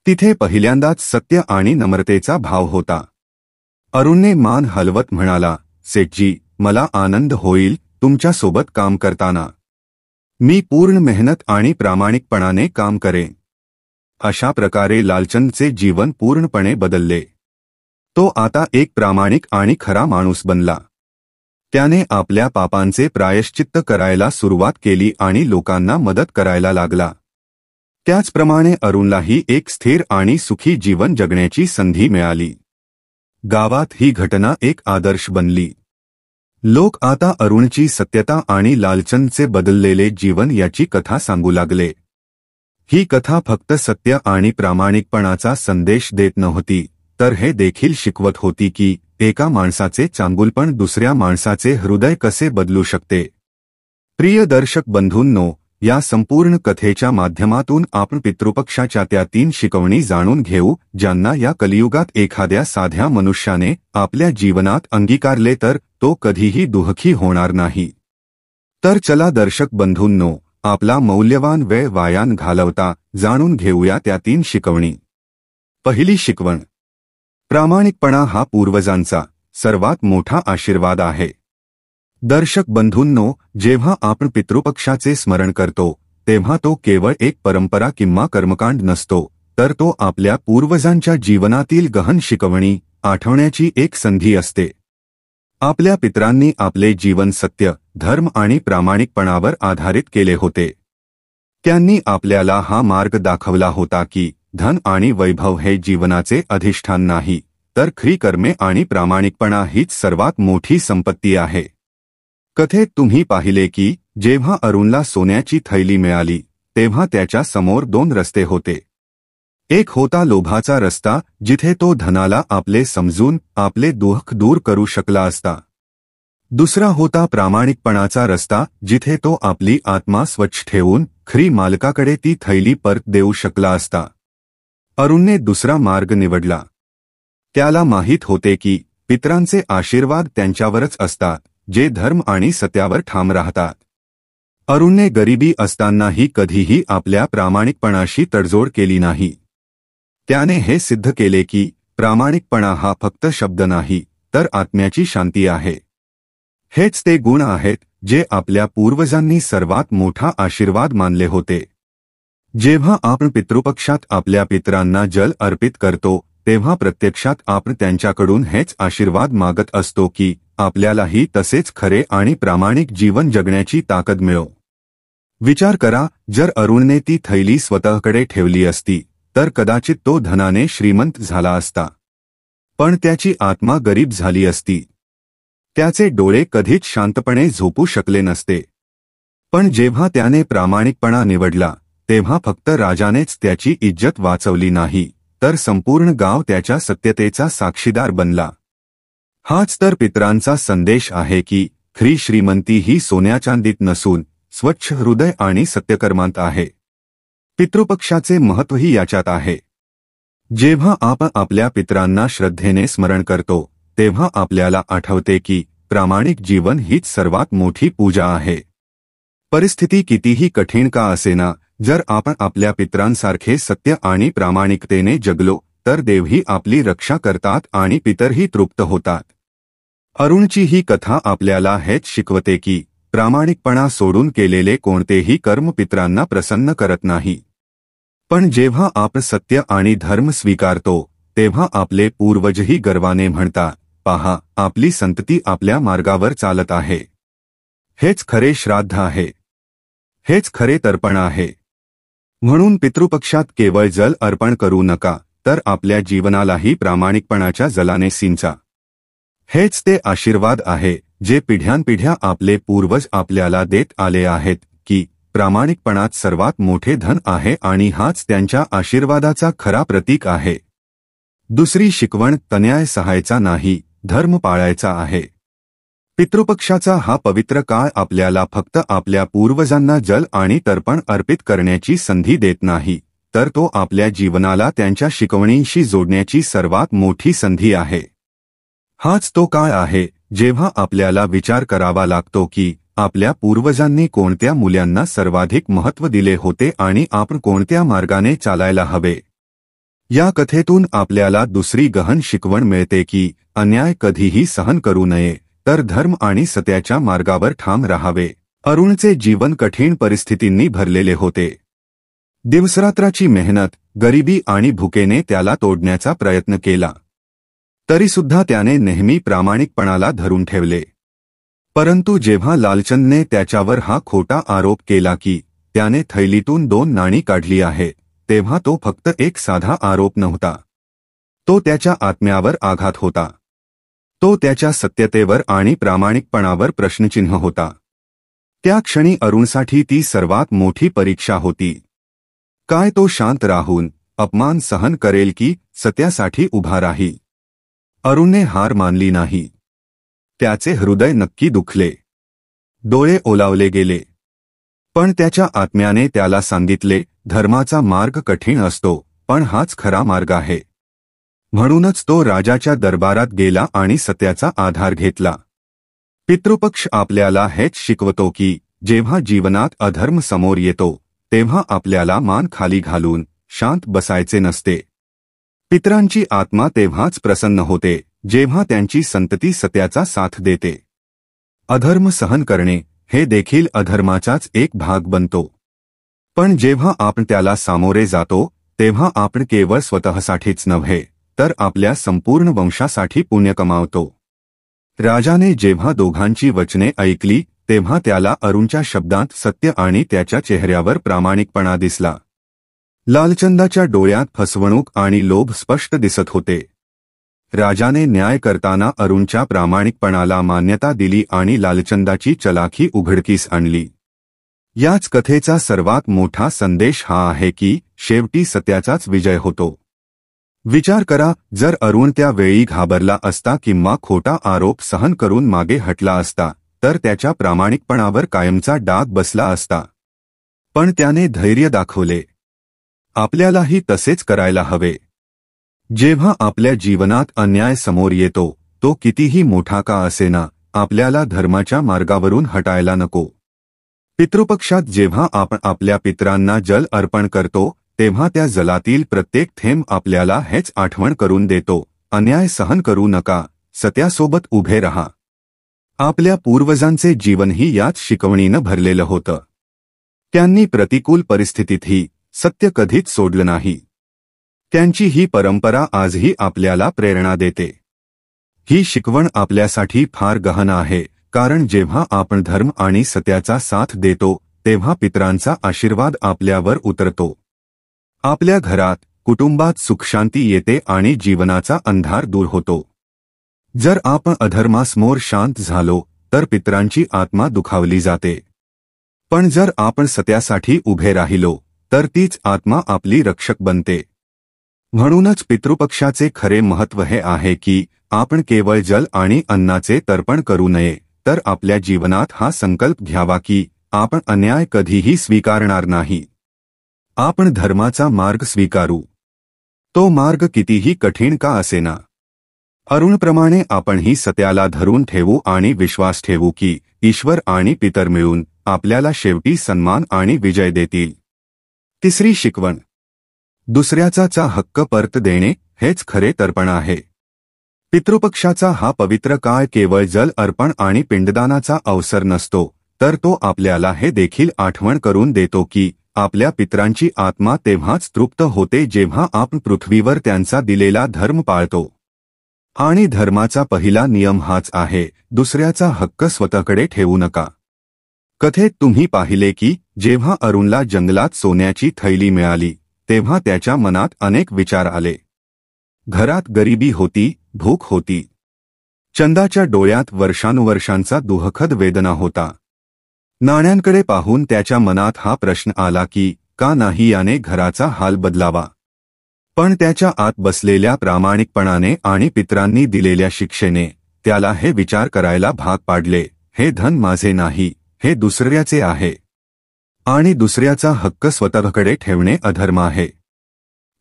Speaker 1: तिथे पहिल्यांदाच सत्य आणि नम्रतेचा भाव होता. अरुणने मान हलवत म्हणाला, सेठजी, मला आनंद होईल तुमच्यासोबत काम करताना. मी पूर्ण मेहनत आणि प्रामाणिकपणाने काम करेन. अशा प्रकारे लालचंदचे जीवन पूर्णपणे बदलले. तो आता एक प्रामाणिक आणि खरा माणूस बनला. त्याने आपल्या पापांचे प्रायश्चित्त करायला सुरुवात केली आणि लोकांना मदत करायला लागला. त्याचप्रमाणे अरुणलाही एक स्थिर आणि सुखी जीवन जगण्याची संधी मिळाली. गावात ही घटना एक आदर्श बनली. लोक आता अरुणची सत्यता आणि लालचंदचे बदललेले जीवन याची कथा सांगू लागले. ही कथा फक्त सत्य आणि प्रामाणिकपणाचा संदेश देत नव्हती, तर हे देखील शिकवत होती की एका माणसाचे चांगुलपण दुसऱ्या माणसाचे हृदय कसे बदलू शकते. प्रिय दर्शक बंधूंनो, या संपूर्ण कथेच्या माध्यमातून आपण पितृपक्षाच्या त्या 3 शिकवणी जाणून घेऊ, ज्यांना या कलियुगात एखाद्या साध्या मनुष्याने आपल्या जीवनात अंगीकारले तर तो कधीही दुःखी होणार नाही. तर चला दर्शक बंधूंनो, आपला मौल्यवान वेळ वाया न घालवता जाणून घेऊया त्या 3 शिकवणी. पहिली शिकवण, प्रामाणिकपणा हा पूर्वजांचा सर्वात मोठा आशीर्वाद आहे. दर्शक बंधूंनो, जेव्हा आपण पितृपक्षाचे स्मरण करतो तेव्हा तो केवळ एक परंपरा किंवा कर्मकांड नसतो, तर तो आपल्या पूर्वजांच्या जीवनातील गहन शिकवणी आठवण्याची एक संधी असते. आपल्या पितरांनी आपले जीवन सत्य, धर्म आणि प्रामाणिकपणावर आधारित केले होते. त्यांनी आपल्याला हा मार्ग दाखवला होता की धन आणि वैभव हे जीवनाचे अधिष्ठान नाही, तर खरी कर्मे आणि प्रामाणिकपणा हीच सर्वात मोठी संपत्ती आहे. कथेत तुम्ही पाहिले की जेव्हा अरुणला सोन्याची थैली मिळाली तेव्हा त्याच्या समोर 2 रस्ते होते. एक होता लोभाचा रस्ता, जिथे तो धनाला आपले समजून आपले दुःख दूर करू शकला असता. दुसरा होता प्रामाणिकपणाचा रस्ता, जिथे तो आपली आत्मा स्वच्छ ठेवून खरी मालकाकडे ती थैली परत देऊ शकला असता. अरुणने दुसरा मार्ग निवडला. त्याला माहीत होते की पितरांचे आशीर्वाद त्यांच्यावरच असतात जे धर्म आणि सत्यावर ठाम राहतात. अरुणने गरिबी असतानाही कधीही आपल्या प्रामाणिकपणाशी तडजोड केली नाही. त्याने हे सिद्ध केले की प्रामाणिकपणा हा फक्त शब्द नाही तर आत्म्याची शांती आहे. हेच ते गुण आहेत जे आपल्या पूर्वजांनी सर्वात मोठा आशीर्वाद मानले होते. जेव्हा आपण पितृपक्षात आपल्या पितरांना जल अर्पित करतो तेव्हा प्रत्यक्षात आपण त्यांच्याकडून हेच आशीर्वाद मागत असतो की आपल्यालाही तसेच खरे आणि प्रामाणिक जीवन जगण्याची ताकद मिळो. विचार करा, जर अरुणने ती थैली स्वतःकडे ठेवली असती तर कदाचित तो धनाने श्रीमंत झाला असता, पण त्याची आत्मा गरीब झाली असती. त्याचे डोळे कधीच शांतपणे झोपू शकले नसते. पण जेव्हा त्याने प्रामाणिकपणा निवडला तेव्हा फक्त राजानेच त्याची इज्जत वाचवली नाही तर संपूर्ण गाव त्याच्या सत्यतेचा साक्षीदार बनला. हाच तर पितरांचा संदेश आहे की खरी श्रीमंती ही सोन्याचांदीत नसून स्वच्छ हृदय आणि सत्यकर्मांत आहे. पितृपक्षाचे महत्त्वही याच्यात आहे. जेव्हा आपण आपल्या पितरांना श्रद्धेने स्मरण करतो तेव्हा आपल्याला आठवते की प्रामाणिक जीवन हीच सर्वात मोठी पूजा आहे. परिस्थिती कितीही कठीण का असेना, जर आपण आपल्या पितरांसारखे सत्य आणि प्रामाणिकतेने जगलो तर देवही आपली रक्षा करतात आणि पितरही तृप्त होतात. अरुणची ही कथा आपल्याला हेच शिकवते की प्रामाणिकपणा सोडून केलेले कोणतेही कर्म पितरांना प्रसन्न करत नाही. पण जेव्हा आपण सत्य आणि धर्म स्वीकारतो तेव्हा आपले पूर्वजही गर्वाने म्हणतात, पहा, आपली संतती आपल्या मार्गावर चालत आहे. हेच खरे श्राद्ध आहे. हेच खरे तर्पण आहे. म्हणून पितृपक्षात केवळ जल अर्पण करू नका तर आपल्या जीवनालाही प्रामाणिकपणाच्या जलाने सिंचा. हेच ते आशीर्वाद आहे जे पिढ्यानपिढ्या आपले पूर्वज आपल्याला देत आले आहेत की प्रामाणिकपणात सर्वात मोठे धन आहे आणि हाच त्यांच्या आशीर्वादाचा खरा प्रतीक आहे. दुसरी शिकवण अन्याय सहायचा नाही, धर्म पाळायचा आहे. पितृपक्षाचा हा पवित्र काळ आपल्याला फक्त आपल्या पूर्वजांना जल आणि तर्पण अर्पित करण्याची संधी देत नाही तर तो आपल्या जीवनाला त्यांच्या शिकवणींशी जोडण्याची सर्वात मोठी संधी आहे. हाच तो काळ आहे जेव्हा आपल्याला विचार करावा लागतो की आपल्या पूर्वजांनी कोणत्या मूल्यांना सर्वाधिक महत्त्व दिले होते आणि आपण कोणत्या मार्गाने चालायला हवे. या कथेतून आपल्याला दुसरी गहन शिकवण मिळते की अन्याय कधीही सहन करू नये तर धर्म आणि सत्याच्या मार्गावर ठाम राहावे. अरुणचे जीवन कठीण परिस्थितींनी भरलेले होते. दिवसरात्राची मेहनत, गरिबी आणि भुकेने त्याला तोडण्याचा प्रयत्न केला. तरीसुद्धा त्याने नेहमी प्रामाणिकपणाला धरून ठेवले. परंतु जेव्हा लालचंदने त्याच्यावर हा खोटा आरोप केला की त्याने थैलीतून 2 नाणी काढली आहेत तेव्हा तो फक्त एक साधा आरोप नव्हता. तो त्याच्या आत्म्यावर आघात होता. तो त्याच्या सत्यतेवर आणि प्रामाणिकपणावर प्रश्नचिन्ह होता. त्या क्षणी अरुणसाठी ती सर्वात मोठी परीक्षा होती. काय तो शांत राहून अपमान सहन करेल की सत्यासाठी उभा राहील? अरुणने हार मानली नाही. त्याचे हृदय नक्की दुखले. डोळे ओलावले गेले. पण त्याच्या आत्म्याने त्याला सांगितले, धर्माचा मार्ग कठीण असतो पण हाच खरा मार्ग आहे. म्हणूनच तो राजाच्या दरबारात गेला आणि सत्याचा आधार घेतला. पितृपक्ष आपल्याला हेच शिकवतो की जेव्हा जीवनात अधर्म समोर येतो तेव्हा आपल्याला मान खाली घालून शांत बसायचे नसते. पितरांची आत्मा तेव्हाच प्रसन्न होते जेव्हा त्यांची संतती सत्याचा साथ देते. अधर्म सहन करणे हे देखील अधर्माचाच एक भाग बनतो. पण जेव्हा आपण त्याला सामोरे जातो तेव्हा आपण केवळ स्वतःसाठीच नव्हे तर आपल्या संपूर्ण वंशासाठी पुण्य कमावतो. राजाने जेव्हा दोघांची वचने ऐकली तेव्हा त्याला अरुणच्या शब्दांत सत्य आणि त्याच्या चेहऱ्यावर प्रामाणिकपणा दिसला. लालचंदाच्या डोळ्यात फसवणूक आणि लोभ स्पष्ट दिसत होते. राजाने न्याय करताना अरुणच्या प्रामाणिकपणाला मान्यता दिली आणि लालचंदाची चलाखी उघडकीस आणली. याच कथेचा सर्वात मोठा संदेश हा आहे की शेवटी सत्याचाच विजय होतो. विचार करा, जर अरुण त्या वेळी घाबरला असता किंवा खोटा आरोप सहन करून मागे हटला असता तर त्याच्या प्रामाणिकपणावर कायमचा डाग बसला असता. पण त्याने धैर्य दाखवले. आपल्यालाही तसेच करायला हवे. जेव्हा आपल्या जीवनात अन्याय समोर येतो, तो कितीही मोठा का असेना, आपल्याला धर्माच्या मार्गावरून हटायला नको. पितृपक्षात जेव्हा आपण आपल्या पितरांना जल अर्पण करतो, तेव्हा त्या जलातील प्रत्येक थेंब आपल्याला हेच आठवण करून देतो, अन्याय सहन करू नका, सत्यासोबत उभे रहा. आपल्या पूर्वजांचे जीवनही याच शिकवणीनं भरलेलं होतं. त्यांनी प्रतिकूल परिस्थितीतही सत्य कधीच सोडलं नाही. त्यांची ही परंपरा आजही आपल्याला प्रेरणा देते. ही शिकवण आपल्यासाठी फार गहन आहे, कारण जेव्हा आपण धर्म आणि सत्याचा साथ देतो, तेव्हा पितरांचा आशीर्वाद आपल्यावर उतरतो. आपल्या घरात, कुटुंबात सुखशांती येते आणि जीवनाचा अंधार दूर होतो. जर आपण अधर्मासमोर शांत झालो, तर पितरांची आत्मा दुखावली जाते. पण जर आपण सत्यासाठी उभे राहिलो, तर तीच आत्मा आपली रक्षक बनते. म्हणूनच पितृपक्षाचे खरे महत्त्व हे आहे की आपण केवळ जल आणि अन्नाचे तर्पण करू नये, तर आपल्या जीवनात हा संकल्प घ्यावा की आपण अन्याय कधीही स्वीकारणार नाही. आपण धर्माचा मार्ग स्वीकारू. तो मार्ग कितीही कठीण का असेना. अरुणप्रमाणे आपणही सत्याला धरून ठेवू आणि विश्वास ठेवू की ईश्वर आणि पितर मिळून आपल्याला शेवटी सन्मान आणि विजय देतील. तिसरी शिकवण. दुसऱ्याचा हक्क परत देणे हेच खरे तर्पण आहे. पितृपक्षाचा हा पवित्र काळ केवळ जल अर्पण आणि पिंडदानाचा अवसर नसतो, तर तो आपल्याला हे देखील आठवण करून देतो की आपल्या पितरांची आत्मा तेव्हाच तृप्त होते जेव्हा आपण पृथ्वीवर त्यांचा दिलेला धर्म पाळतो. आणि धर्माचा पहिला नियम हाच आहे, दुसऱ्याचा हक्क स्वतःकडे ठेवू नका. कथेत तुम्ही पाहिले की जेव्हा अरुणला जंगलात सोन्याची थैली मिळाली, तेव्हा त्याच्या मनात अनेक विचार आले. घरात गरिबी होती, भूक होती. चंदाच्या डोळ्यात वर्षानुवर्षांचा दुःखद वेदना होता. नाण्यांकडे पाहून त्याच्या मनात हा प्रश्न आला की का नाही याने घराचा हाल बदलावा. पण त्याच्या आत बसलेल्या प्रामाणिकपणाने आणि पितरांनी दिलेल्या शिक्षेने त्याला हे विचार करायला भाग पाडले, हे धन माझे नाही, हे दुसऱ्याचे आहे. आणि दुसऱ्याचा हक्क स्वतःकडे ठेवणे अधर्म आहे.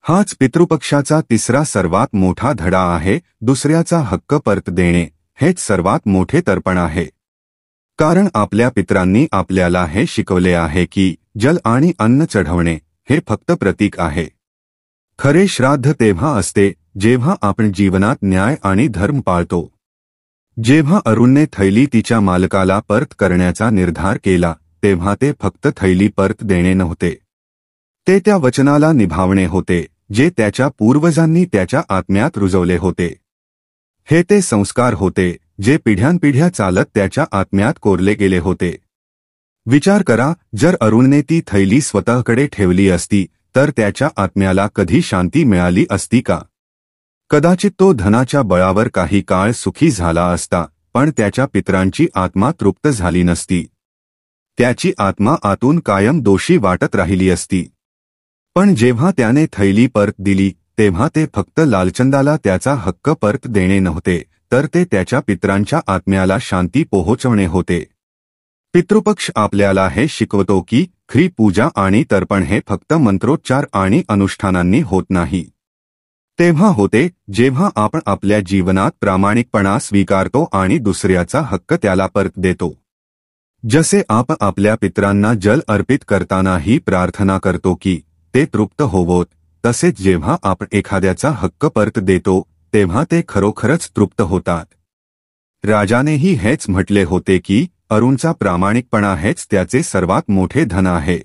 Speaker 1: हाच पितृपक्षाचा तिसरा सर्वात मोठा धडा आहे. दुसऱ्याचा हक्क परत देणे हेच सर्वात मोठे तर्पण आहे. कारण आपल्या पितरांनी आपल्याला हे शिकवले आहे की जल आणि अन्न चढवणे हे फक्त प्रतीक आहे. खरे श्राद्ध तेव्हा असते जेव्हा आपण जीवनात न्याय आणि धर्म पाळतो. जेव्हा अरुणने थैली तिच्या मालकाला परत करण्याचा निर्धार केला, तेव्हा ते फक्त थैली परत देणे नव्हते. ते त्या वचनाला निभावणे होते जे त्याच्या पूर्वजांनी त्याच्या आत्म्यात रुजवले होते. हे ते संस्कार होते जे पिढ्यानपिढ्या चालत त्याच्या आत्म्यात कोरले गेले होते. विचार करा, जर अरुणने ती थैली स्वतःकडे ठेवली असती, तर त्याच्या आत्म्याला कधी शांती मिळाली असती का? कदाचित तो धनाच्या बळावर काही काळ सुखी झाला असता, पण त्याच्या पितरांची आत्मा तृप्त झाली नसती. त्याची आत्मा आतून कायम दोषी वाटत राहिली असती. पण जेव्हा त्याने थैली परत दिली, तेव्हा ते फक्त लालचंदाला त्याचा हक्क परत देणे नव्हते, तर ते त्याच्या पितरांच्या आत्म्याला शांती पोहोचवणे होते. पितृपक्ष आपल्याला हे शिकवतो की खरी पूजा आणि तर्पण हे फक्त मंत्रोच्चार आणि अनुष्ठानांनी होत नाही. तेव्हा होते जेव्हा आपण आपल्या जीवनात प्रामाणिकपणा स्वीकारतो आणि दुसऱ्याचा हक्क त्याला परत देतो. जसे आपण आपल्या पितरांना जल अर्पित करताना ही प्रार्थना करतो की ते तृप्त होवोत, तसेच जेव्हा आपण एखाद्याचा हक्क परत देतो, तेव्हा ते खरोखरच तृप्त होतात. राजानेही हेच म्हटले होते की अरुणचा प्रामाणिकपणा हेच त्याचे सर्वात मोठे धन आहे.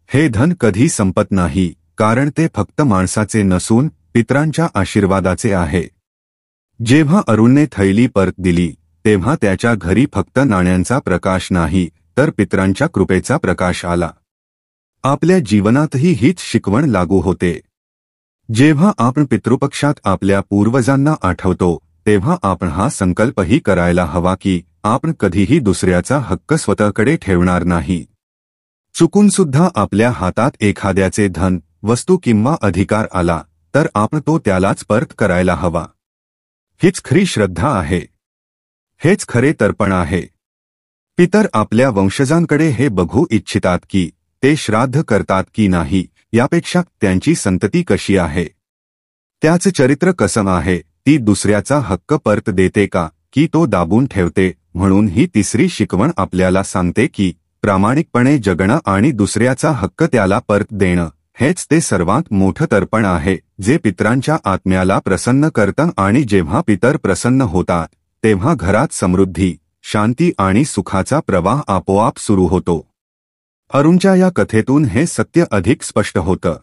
Speaker 1: हे धन कधी संपत नाही, कारण ते फक्त माणसाचे नसून पितरांच्या आशीर्वादाचे आहे. जेव्हा अरुणने थैली परत दिली, तेव्हा त्याच्या घरी फक्त नाण्यांचा प्रकाश नाही, तर पितरांच्या कृपेचा प्रकाश आला. आपल्या जीवनातही हीच शिकवण लागू होते. जेव्हा आपण पितृपक्षात आपल्या पूर्वजांना आठवतो, तेव्हा आपण हा संकल्पही करायला हवा की आपण कधीही दुसऱ्याचा हक्क स्वतःकडे ठेवणार नाही. चुकून सुद्धा आपल्या हातात एखाद्याचे धन, वस्तू किंवा अधिकार आला, तर आपण तो त्यालाच परत करायला हवा. हीच खरी श्रद्धा आहे. हेच खरे तर्पण आहे. पितर आपल्या वंशजांकडे हे बघू इच्छितात की ते श्राद्ध करतात की नाही, यापेक्षा त्यांची संतती कशी आहे. त्याचं चरित्र कसं आहे, ती दुसऱ्याचा हक्क परत देते का की तो दाबून ठेवते. म्हणून ही तिसरी शिकवण आपल्याला सांगते की प्रामाणिकपणे जगणं आणि दुसऱ्याचा हक्क त्याला परत देणं हेच ते सर्वात मोठं तर्पण आहे, जे पितरांच्या आत्म्याला प्रसन्न करतं. आणि जेव्हा पितर प्रसन्न होतात तेव्हा घरात समृद्धी, शांती आणि सुखाचा प्रवाह आपोआप सुरू होतो. अरुणच्या या कथेतून हे सत्य अधिक स्पष्ट होतं.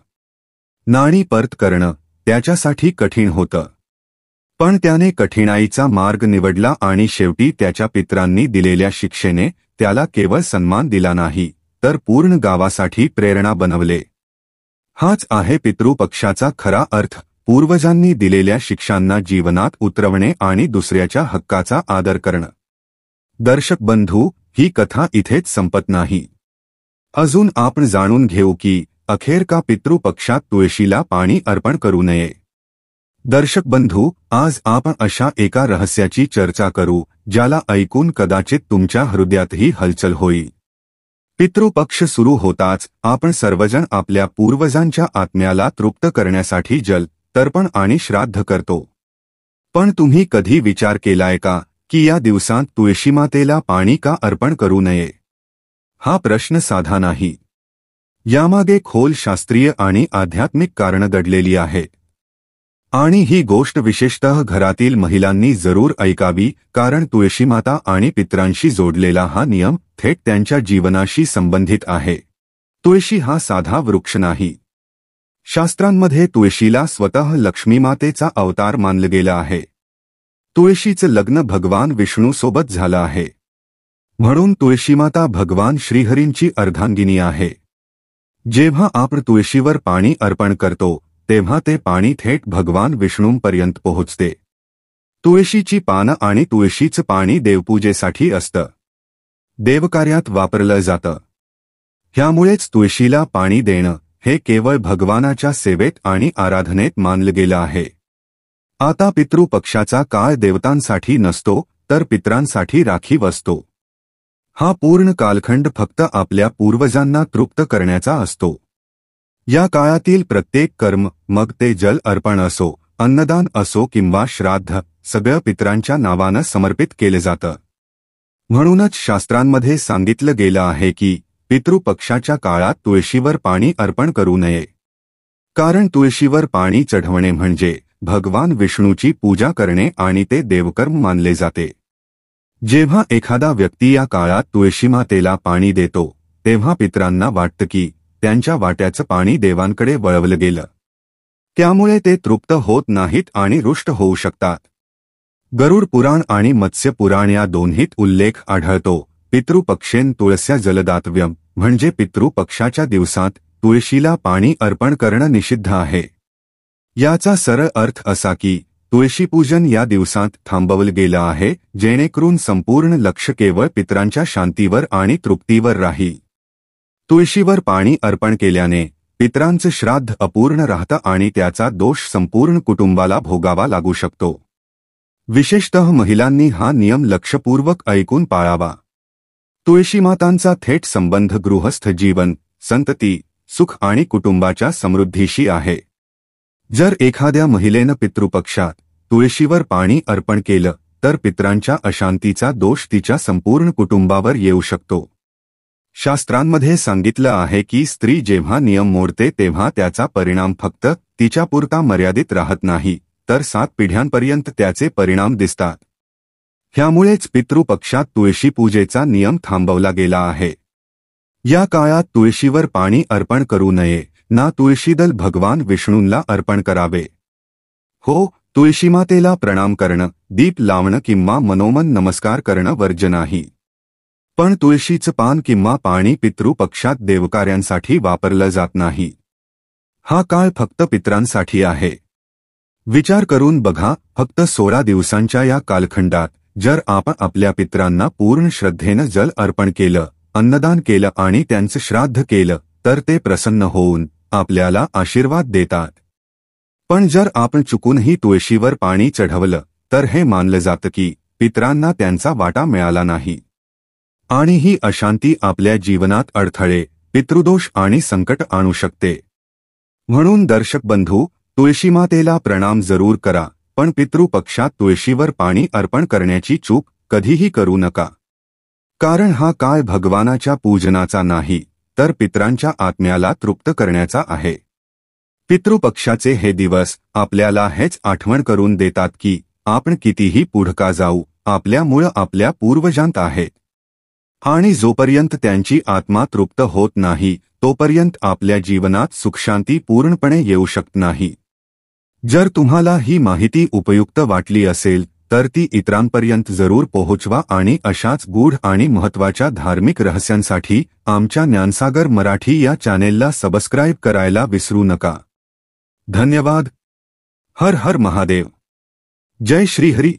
Speaker 1: नाणी परत करणं त्याच्यासाठी कठीण होतं, पण त्याने कठीणाईचा मार्ग निवडला आणि शेवटी त्याच्या पितरांनी दिलेल्या शिक्षेने त्याला केवळ सन्मान दिला नाही, तर पूर्ण गावासाठी प्रेरणा बनवले. हाच आहे पितृपक्षाचा खरा अर्थ, पूर्वजांनी दिलेल्या शिक्षांना जीवनात उतरवणे आणि दुसऱ्याच्या हक्काचा आदर करणं. दर्शक बंधू, ही कथा इथेच संपत नाही. अजून आपण जाणून घेऊ की अखेर का पितृपक्षात तुळशीला पाणी अर्पण करू नये. दर्शक बंधू, आज आपण अशा एका रहस्याची चर्चा करू ज्याला ऐकून कदाचित तुमच्या हृदयातही हलचल होईल. पितृपक्ष सुरू होताच आपण सर्वजण आपल्या पूर्वजांच्या आत्म्याला तृप्त करण्यासाठी जल, तर्पण आणि श्राद्ध करतो. पण तुम्ही कधी विचार केलाय का की या दिवसांत तुळशीमातेला पाणी का अर्पण करू नये? हा प्रश्न साधा नाही. यामागे खोल शास्त्रीय आणि आध्यात्मिक कारणं दडलेली आहेत. आणि ही गोष्ट विशेषतः घरातील महिलांनी जरूर ऐकावी, कारण तुळशीमाता आणि पितरांशी जोडलेला हा नियम थेट त्यांच्या जीवनाशी संबंधित आहे. तुळशी हा साधा वृक्ष नाही. शास्त्रांमध्ये तुळशीला स्वतः लक्ष्मीमातेचा अवतार मानलं गेलं आहे. तुळशीचं लग्न भगवान विष्णूसोबत झालं आहे, म्हणून तुळशीमाता भगवान श्रीहरींची अर्धांगिनी आहे. जेव्हा आपण तुळशीवर पाणी अर्पण करतो तेव्हा ते पाणी थेट भगवान विष्णूंपर्यंत पोहोचते. तुळशीची पानं आणि तुळशीचं पाणी देवपूजेसाठी असतं, देवकार्यात वापरलं जातं. ह्यामुळेच तुळशीला पाणी देणं हे केवळ भगवानाच्या सेवेत आणि आराधनेत मानलं गेलं आहे. आता पितृपक्षाचा काळ देवतांसाठी नसतो, तर पितरांसाठी राखीव असतो. हा पूर्ण कालखंड फक्त आपल्या पूर्वजांना तृप्त करण्याचा असतो. या काळातील प्रत्येक कर्म, मग ते जल अर्पण असो, अन्नदान असो किंवा श्राद्ध, सगळं पितरांच्या नावानं समर्पित केलं जातं. म्हणूनच शास्त्रांमध्ये सांगितलं गेलं आहे की पितृपक्षाच्या काळात तुळशीवर पाणी अर्पण करू नये. कारण तुळशीवर पाणी चढवणे म्हणजे भगवान विष्णूची पूजा करणे आणि ते देवकर्म मानले जाते. जेव्हा एखादा व्यक्ती या काळात तुळशीमातेला पाणी देतो तेव्हा पितरांना वाटतं की त्यांच्या वाट्याचं पाणी देवांकडे वळवलं गेलं. त्यामुळे ते तृप्त होत नाहीत आणि रुष्ट होऊ शकतात. गरुड पुराण आणि मत्स्य पुराण या दोन्हीत उल्लेख आढळतो. पितृपक्षेन तुळस्या जलदातव्यम, म्हणजे पितृपक्षाच्या दिवसात तुळशीला पाणी अर्पण करणं निषिद्ध आहे. याचा सरळ अर्थ असा की तुळशीपूजन या दिवसात थांबवलं गेलं आहे, जेणेकरून संपूर्ण लक्ष केवळ पितरांच्या शांतीवर आणि तृप्तीवर राहील. तुळशीवर पाणी अर्पण केल्याने पितरांचं श्राद्ध अपूर्ण राहतं आणि त्याचा दोष संपूर्ण कुटुंबाला भोगावा लागू शकतो. विशेषतः महिलांनी हा नियम लक्षपूर्वक ऐकून पाळावा. तुळशीमातांचा थेट संबंध गृहस्थ जीवन, संतती, सुख आणि कुटुंबाच्या समृद्धीशी आहे. जर एखाद्या महिलेनं पितृपक्षात तुळशीवर पाणी अर्पण केलं तर पितरांच्या अशांतीचा दोष तिच्या संपूर्ण कुटुंबावर येऊ शकतो. शास्त्रांमध्ये सांगितलं आहे की स्त्री जेव्हा नियम मोडते तेव्हा त्याचा परिणाम फक्त तिच्यापुरता मर्यादित राहत नाही, तर 7 पिढ्यांपर्यंत त्याचे परिणाम दिसतात. ह्यामुळेच पितृपक्षात तुळशीपूजेचा नियम थांबवला गेला आहे. या काळात तुळशीवर पाणी अर्पण करू नये, ना तुळशीदल भगवान विष्णूंना अर्पण करावे. हो, तुळशीमातेला प्रणाम करणं, दीप लावणं किंवा मनोमन नमस्कार करणं वर्ज्य नाही. पण तुळशीचं पान किंवा पाणी पितृपक्षात देवकार्यांसाठी वापरलं जात नाही. हा काळ फक्त पितरांसाठी आहे. विचार करून बघा, फक्त 16 दिवसांच्या या कालखंडात जर आपण आपल्या पितरांना पूर्ण श्रद्धेनं जल अर्पण केलं, अन्नदान केलं आणि त्यांचं श्राद्ध केलं तर ते प्रसन्न होऊन आपल्याला आशीर्वाद देतात. पण जर आपण चुकूनही तुळशीवर पाणी चढवलं तर हे मानलं जातं की पितरांना त्यांचा वाटा मिळाला नाही. आणि ही अशांती आपल्या जीवनात अडथळे, पितृदोष आणि संकट आणू शकते. म्हणून दर्शक बंधू, तुळशीमातेला प्रणाम जरूर करा, पण पितृपक्षात तुळशीवर पाणी अर्पण करण्याची चूक कधीही करू नका. कारण हा काळ भगवानाच्या पूजनाचा नाही, तर पितरांच्या आत्म्याला तृप्त करण्याचा आहे. पितृपक्षाचे हे दिवस आपल्याला हेच आठवण करून देतात की आपण कितीही पुढे जाऊ, आपल्या मूळ आपल्या पूर्वजांत आहेत. आणि जोपर्यंत त्यांची आत्मा तृप्त होत नाही, तोपर्यंत आपल्या जीवनात सुखशांती पूर्णपणे येऊ शकत नाही. जर तुम्हाला ही माहिती उपयुक्त वाटली असेल तर ती इतरांपर्यंत जरूर पोहोचवा आणि अशाच गूढ आणि महत्त्वाच्या धार्मिक रहस्यांसाठी आमच्या ज्ञानसागर मराठी या चॅनेलला सबस्क्राईब करायला विसरू नका. धन्यवाद. हर हर महादेव. जय श्रीहरी.